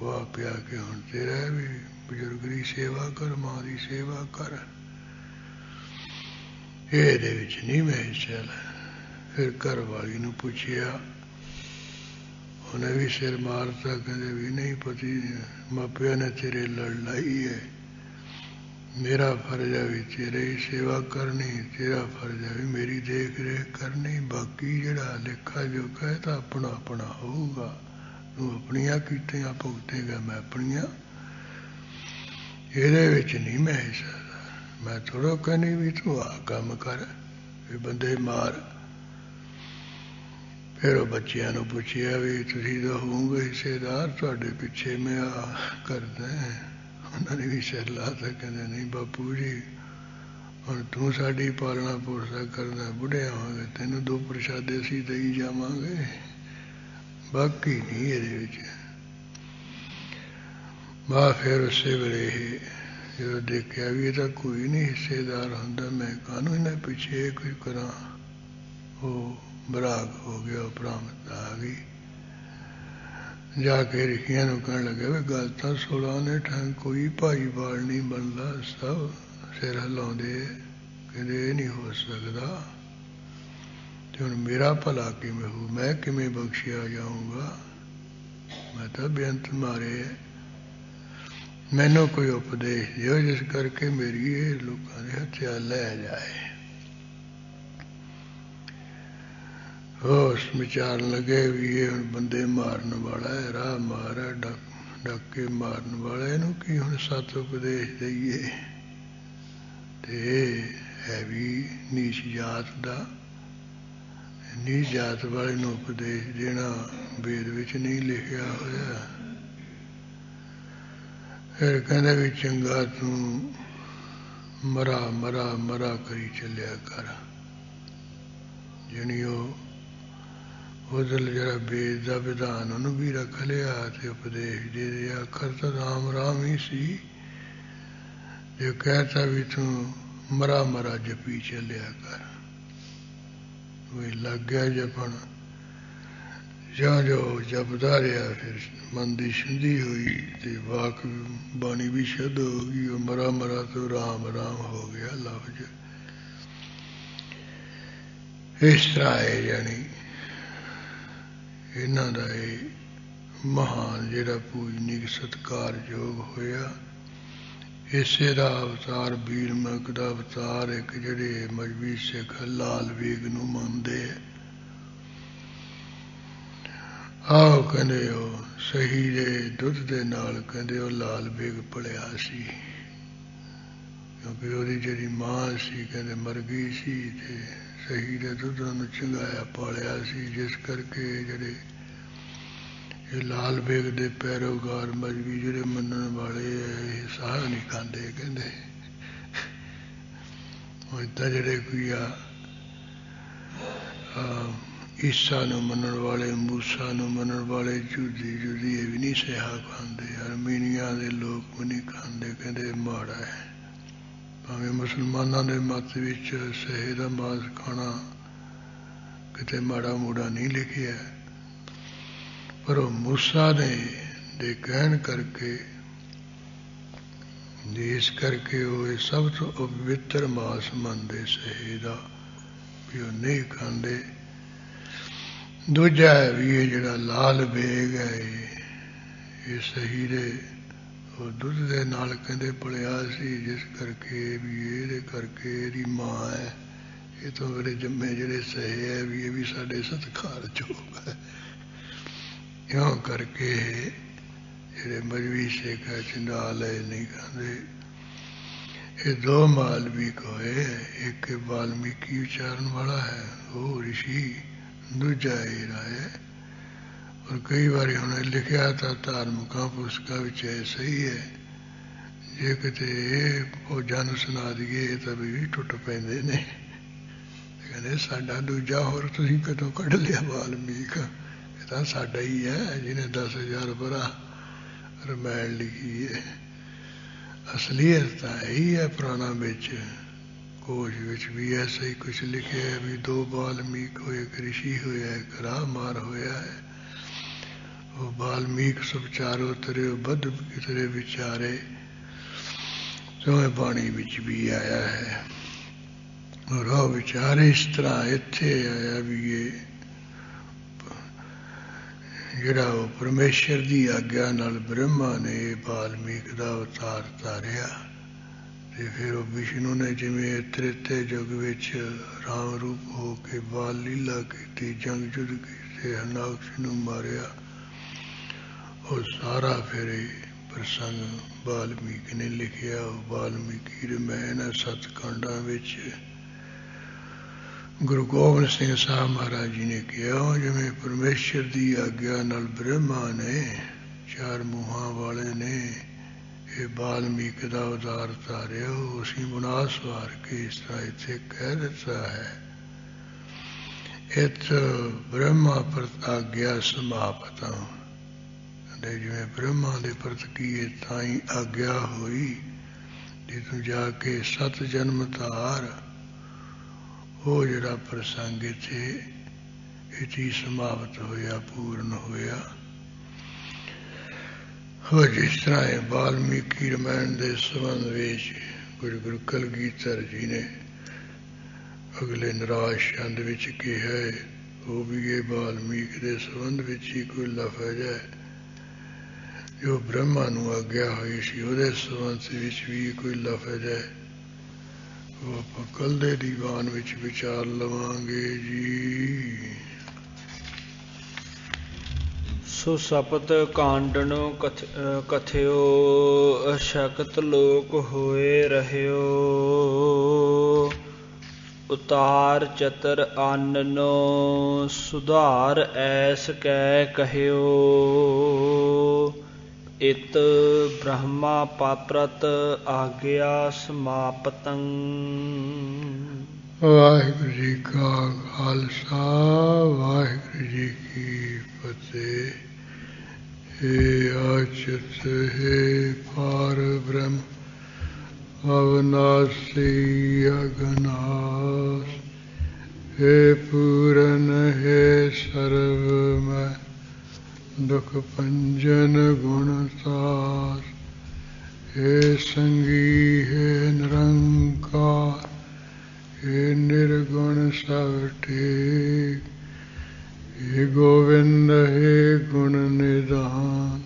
वाह पिया के हुण तेरा भी बजुर्ग की सेवा कर, मां की सेवा कर, ये नहीं मैं हिस्सा लै। फिर घर वाली नू पुछिया, उन्हें भी सिर मारता, कहते भी नहीं पति मापिया ने तेरे लड़ लाई है, मेरा फर्ज है भी तेरे ही सेवा करनी, तेरा फर्ज है भी मेरी देख रेख करनी, बाकी जड़ा लेखा जोखा है तो अपना अपना होगा। तू अपनिया कीतियां भुगतेगा, मैं अपनिया, ये नहीं मैं हिस्सा। मैं थोड़ा कहनी भी तू आ काम कर, भी बंदे मार। फिर वो बच्चियां नू पुछिया भी तुसीं तो होवोगे हिस्सेदार, तुहाडे पिछे मैं आ करदा। उन्होंने भी सिर लाता, कहते नहीं बापू जी हुण तू साडी पालना पोषा करना, बुढ़े आवांगे तेनू 2 प्रशादे असीं देई जावांगे, बाकी नहीं इहदे विच। मां फिर उसे वेले जो देखिया भी ये तो कोई नहीं हिस्सेदार हुंदा, मैं कानून इन्हां पिछे कुछ करा, वो बराग हो गया, भ्रामता आ गई। जाके ऋषियां नूं कहण लगे भी गल तां 16 ने ठां कोई भाई बाल नहीं बनता, सब सिर हिलाउंदे, कहंदे ये नहीं हो सकता, ते हुण मेरा भला किवें हो, मैं किवें बख्शिया जाऊंगा, मैं तो बेअंत मारे है, मैनू कोई उपदेश दिओ जिस करके मेरी ये लोकां दे हत्या लै जाए। होश विचार लगे भी ये हुण बंदे मारन वाला है, राह मार है, डक के मारन वाला, इनू की हुण सत उपदेश दईए। ते है भी नीच जात दा, नीच जात वाले नूं उपदेश देना वेद विच नहीं लिखिया होया। फिर कहंदे भी चंगा तू मरा मरा मरा करी चलिया कर, जानी उदल जरा वेद का विधान उन्होंने भी रख लिया, तो उपदेश दे दिया। अखर तो राम राम ही सी, जो कहता भी तू मरा मरा जपी चलिया कर, वही लग गया जपन। ज्यों जो जपदा रहा फिर मन की शुद्धि हुई, तो वाक बाणी भी शुद्ध हो गई, और मरा मरा तो राम राम हो गया लफ्ज। इस तरह है जानी इन्हां दा महान जिहड़ा पूजनीक सत्कारयोग होया, ਇਸੇ ਦਾ ਅਵਤਾਰ ਬੀਰਮਕ ਦਾ ਅਵਤਾਰ ਇੱਕ ਜਿਹੜੇ ਮਜ਼੍ਹਬੀ ਸਿੱਖ ਲਾਲ ਬੇਗ ਨੂੰ ਮੰਨਦੇ ਆਓ ਕਹਿੰਦੇ ਉਹ ਸਹੀ ਦੇ ਦੁੱਧ ਦੇ ਨਾਲ ਕਹਿੰਦੇ ਉਹ ਲਾਲ ਬੇਗ ਪਲਿਆ ਸੀ, ਕਿਉਂਕਿ ਉਹਦੀ ਜਿਹੜੀ ਮਾਂ ਸੀ ਕਹਿੰਦੇ ਮਰ ਗਈ ਸੀ ਤੇ ਸਹੀ ਦੇ ਦੁੱਧ ਨੂੰ ਚੰਗਾਇਆ ਪਾਲਿਆ ਸੀ, ਜਿਸ ਕਰਕੇ ਜਿਹੜੇ ਇਹ ਲਾਲ ਬੇਗ ਦੇ ਪੈਰੋਕਾਰ ਮਜ਼੍ਹਬੀ ਜਿਹੜੇ ਮੰਨਣ ਵਾਲੇ ਇਹ ਸਾਹ ਨਹੀਂ ਖਾਂਦੇ ਕਹਿੰਦੇ। ਹੁਣ ਤਾਂ ਜਿਹੜੇ ਕੋਈ ਈਸਾ ਨੂੰ ਮੰਨਣ ਵਾਲੇ, ਮੂਸਾ ਨੂੰ ਮੰਨਣ ਵਾਲੇ ਜੁਦੀ ਇਹ ਵੀ ਨਹੀਂ ਸਿਹਾ ਖਾਂਦੇ, ਅਰਮੀਨੀਆਂ ਦੇ ਲੋਕ ਵੀ ਨਹੀਂ ਖਾਂਦੇ, ਕਹਿੰਦੇ ਮਾੜਾ ਹੈ। ਭਾਵੇਂ ਮੁਸਲਮਾਨਾਂ ਦੇ ਮਤ ਵਿੱਚ ਸਹੇ ਦਾ ਮਾਸ ਖਾਣਾ ਕਿਤੇ ਮਾੜਾ ਮੂੜਾ ਨਹੀਂ ਲਿਖਿਆ, ਪਰ ਉਹ ਮੂਸਾ ਦੇ ਕਹਿਣ ਕਰਕੇ ਇਸ ਕਰਕੇ ਉਹ ਇਹ ਸਭ ਤੋਂ ਅਪਵਿੱਤਰ ਮਾਸ ਮੰਨਦੇ ਸਹੇ ਦਾ, ਵੀ ਉਹ ਨਹੀਂ ਖਾਂਦੇ। ਦੂਜਾ ਹੈ ਵੀ ਇਹ ਜਿਹੜਾ ਲਾਲ ਬੇਗ ਹੈ ਇਹ ਸਹੀ ਦੇ ਉਹ ਦੁੱਧ ਦੇ ਨਾਲ ਕਹਿੰਦੇ ਪਲਿਆ ਸੀ, ਜਿਸ ਕਰਕੇ ਵੀ ਇਹਦੇ ਕਰਕੇ ਇਹਦੀ ਮਾਂ ਹੈ, ਇਹ ਤੋਂ ਮੇਰੇ ਜੰਮੇ ਜਿਹੜੇ ਸਹੇ ਹੈ ਵੀ ਇਹ ਵੀ ਸਾਡੇ ਸਤਿਕਾਰਯੋਗ ਹੈ। ਇਉਂ ਕਰਕੇ ਜਿਹੜੇ ਮਜ਼੍ਹਬੀ ਸਿੱਖ ਹੈ ਚੰਡਾਲ ਹੈ ਨਹੀਂ ਖਾਂਦੇ। ਇਹ ਦੋ ਮਾਲਵੀਕ ਹੋਏ, ਇੱਕ ਵਾਲਮੀਕੀ ਉਚਾਰਨ ਵਾਲਾ ਹੈ ਉਹ ਰਿਸ਼ੀ, ਦੂਜਾ ਇਹ ਹੈ। ਔਰ ਕਈ ਵਾਰੀ ਹੁਣ ਲਿਖਿਆ ਤਾਂ ਧਾਰਮਿਕਾਂ ਪੁਸਤਕਾਂ ਵਿੱਚ ਐਸਾ ਹੀ ਹੈ, ਜੇ ਕਿਤੇ ਇਹ ਫੌਜਾਂ ਨੂੰ ਸੁਣਾ ਦਈਏ ਤਾਂ ਵੀ ਟੁੱਟ ਪੈਂਦੇ ਨੇ, ਕਹਿੰਦੇ ਸਾਡਾ ਦੂਜਾ ਹੋਰ ਤੁਸੀਂ ਕਦੋਂ ਕੱਢ ਲਿਆ ਵਾਲਮੀਕ, ਇਹ ਤਾਂ ਸਾਡਾ ਹੀ ਹੈ ਜਿਹਨੇ 10,000 ਵਰਾ ਰਮਾਇਣ ਲਿਖੀ ਹੈ। ਅਸਲੀਅਤ ਤਾਂ ਇਹੀ ਹੈ, ਪੁਰਾਣਾ ਵਿੱਚ ਕੋਸ਼ ਵਿੱਚ ਵੀ ਐਸਾ ਹੀ ਕੁਛ ਲਿਖਿਆ ਵੀ ਦੋ ਵਾਲਮੀਕ ਹੋਏ, ਇੱਕ ਰਿਸ਼ੀ ਹੋਇਆ, ਇੱਕ ਰਾਹਮਾਰ ਹੋਇਆ ਹੈ। ਉਹ ਵਾਲਮੀਕ ਸਭ ਚਾਰੋ ਤਰੇ ਬੱਧ ਕਿਤਰੇ ਵਿਚਾਰੇ, ਸੋਹਣੇ ਬਾਣੀ ਵਿੱਚ ਵੀ ਆਇਆ ਹੈ। ਔਰ ਉਹ ਵਿਚਾਰੇ ਇਸ ਤਰ੍ਹਾਂ ਇੱਥੇ ਆਇਆ ਵੀ ਇਹ ਜਿਹੜਾ ਉਹ ਪਰਮੇਸ਼ਰ ਦੀ ਆਗਿਆ ਨਾਲ ਬ੍ਰਹਮਾ ਨੇ ਵਾਲਮੀਕ ਦਾ ਅਵਤਾਰ ਧਾਰਿਆ, ਤੇ ਫਿਰ ਉਹ ਵਿਸ਼ਨੂੰ ਨੇ ਜਿਵੇਂ ਤ੍ਰੇਤੇ ਯੁੱਗ ਵਿੱਚ ਰਾਮ ਰੂਪ ਹੋ ਕੇ ਬਾਲ ਲੀਲਾ ਕੀਤੀ, ਜੰਗ ਜੁੱਧ ਕੀਤੇ, ਹਰਨਾਕਸ਼ ਨੂੰ ਮਾਰਿਆ, ਉਹ ਸਾਰਾ ਫਿਰ ਇਹ ਪ੍ਰਸੰਗ ਵਾਲਮੀਕ ਨੇ ਲਿਖਿਆ। ਉਹ ਵਾਲਮੀਕੀ ਰਮਾਇਣ ਹੈ 7 ਖੰਡਾਂ ਵਿੱਚ। ਗੁਰੂ ਗੋਬਿੰਦ ਸਿੰਘ ਸਾਹਿਬ ਮਹਾਰਾਜ ਜੀ ਨੇ ਕਿਹਾ ਜਿਵੇਂ ਪਰਮੇਸ਼ਰ ਦੀ ਆਗਿਆ ਨਾਲ ਬ੍ਰਹਮਾ ਨੇ 4 ਮੂੰਹਾਂ ਵਾਲੇ ਨੇ ਇਹ ਵਾਲਮੀਕ ਦਾ ਅਵਤਾਰ ਧਾਰਿਆ, ਉਹ ਅਸੀਂ ਬਨਾਸ ਵਾਰ ਕੇ ਇਸ ਤਰ੍ਹਾਂ ਇੱਥੇ ਕਹਿ ਦਿੱਤਾ ਹੈ। ਇਤ ਬ੍ਰਹਮਾ ਪ੍ਰਤ ਆਗਿਆ ਸਮਾਪਤਾ, ਜਿਵੇਂ ਬ੍ਰਹਮਾ ਦੇ ਪ੍ਰਤ ਕੀਏ ਤਾਂ ਹੀ ਆਗਿਆ ਹੋਈ, ਜੇ ਤੂੰ ਜਾ ਕੇ 7 ਜਨਮ ਧਾਰ, ਉਹ ਜਿਹੜਾ ਪ੍ਰਸੰਗ ਇੱਥੇ ਸਮਾਪਤ ਹੋਇਆ, ਪੂਰਨ ਹੋਇਆ। ਉਹ ਜਿਸ ਤਰ੍ਹਾਂ ਇਹ ਵਾਲਮੀਕੀ ਰਮਾਇਣ ਦੇ ਸੰਬੰਧ ਵਿੱਚ ਗੁਰੂ ਕਲਗੀਧਰ ਜੀ ਨੇ ਅਗਲੇ ਨਿਰਾਸ਼ ਛੰਦ ਵਿੱਚ ਕਿਹਾ ਹੈ, ਉਹ ਵੀ ਇਹ ਵਾਲਮੀਕ ਦੇ ਸੰਬੰਧ ਵਿੱਚ ਹੀ ਕੋਈ ਲਫ਼ਜ਼ ਹੈ। ਜੋ ਬ੍ਰਹਮਾ ਨੂੰ ਆਗਿਆ ਹੋਈ ਸੀ ਉਹਦੇ ਸੰਬੰਧ ਵਿੱਚ ਵੀ ਕੋਈ ਲਫ਼ਜ਼ ਹੈ, ਉਹ ਆਪਾਂ ਕੱਲ੍ਹ ਦੇ ਦੀਵਾਨ ਵਿੱਚ ਵਿਚਾਰ ਲਵਾਂਗੇ ਜੀ। ਸੋ ਸਪਤ ਕਾਂਡਨੋ ਕਥਿਓ ਅਸ਼ਕਤ ਲੋਕ ਹੋਏ ਰਹਿਓ, ਉਤਾਰ ਚਤਰ ਆਨਨੋ ਸੁਧਾਰ ਐਸ ਕੈ ਕਹਿਓ, ਇਤ ਬ੍ਰਹਮਾ ਪਾਪਰਤ ਆਗਿਆ ਸਮਾਪਤੰ। ਵਾਹਿਗੁਰੂ ਜੀ ਕਾ ਖਾਲਸਾ, ਵਾਹਿਗੁਰੂ ਜੀ ਕੀ ਫਤਿਹ। ਹੇ ਅਚਿਤ ਹੈ ਪਾਰ ਬ੍ਰਹਮ ਅਵਨਾਸੀ ਅਗਨਾਸ, ਹੇ ਪੂਰਨ ਹੈ ਸਰਵ ਮੈਂ ਦੁਖ ਭੰਜਨ ਗੁਣਤਾਸ, ਹੇ ਸੰਗੀ ਹੈ ਨਿਰੰਕਾਰ, ਹੇ ਨਿਰਗੁਣ ਸਭ ਟੇਕ, ਹੇ ਗੋਵਿੰਦ ਹੈ ਗੁਣ ਨਿਧਾਨ,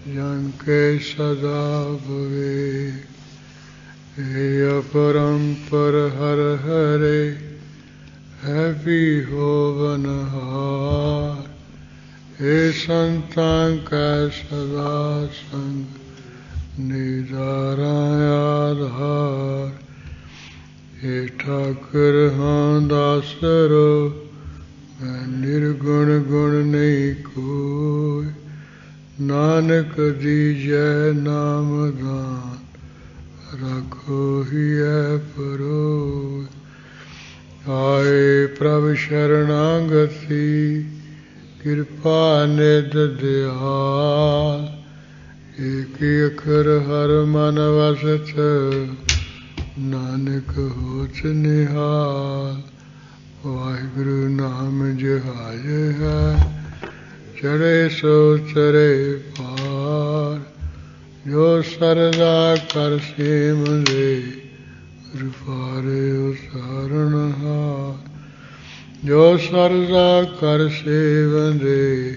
ਜਨ ਕੇ ਸਦਾ ਭਵੇ। पर हर हरे है भी होवनहार। हे संतां कै सदा संग निधारा आधार। हे ठाकुर हाँ दासरो मैं निर्गुण गुण नहीं कोई। नानक दीजै नाम दान रखो ही है परोय। आए प्रभु शरणागति कृपा निध दयाल। एक अखर हर मन वसत नानक होत निहाल। वाहिगुरु नाम जहाज है चढ़े सो चरे पार। जो सरदा कर सेवंदे पारे उतारणहार। जो सरदा कर सेवंदे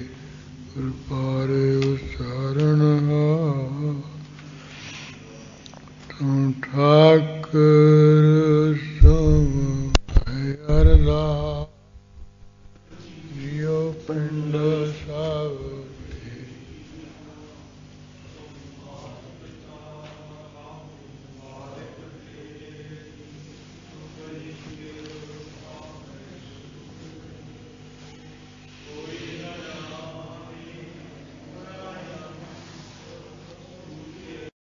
पारे उतारणहार। तुम ठाकुर सम अरदास जियो पिंड सब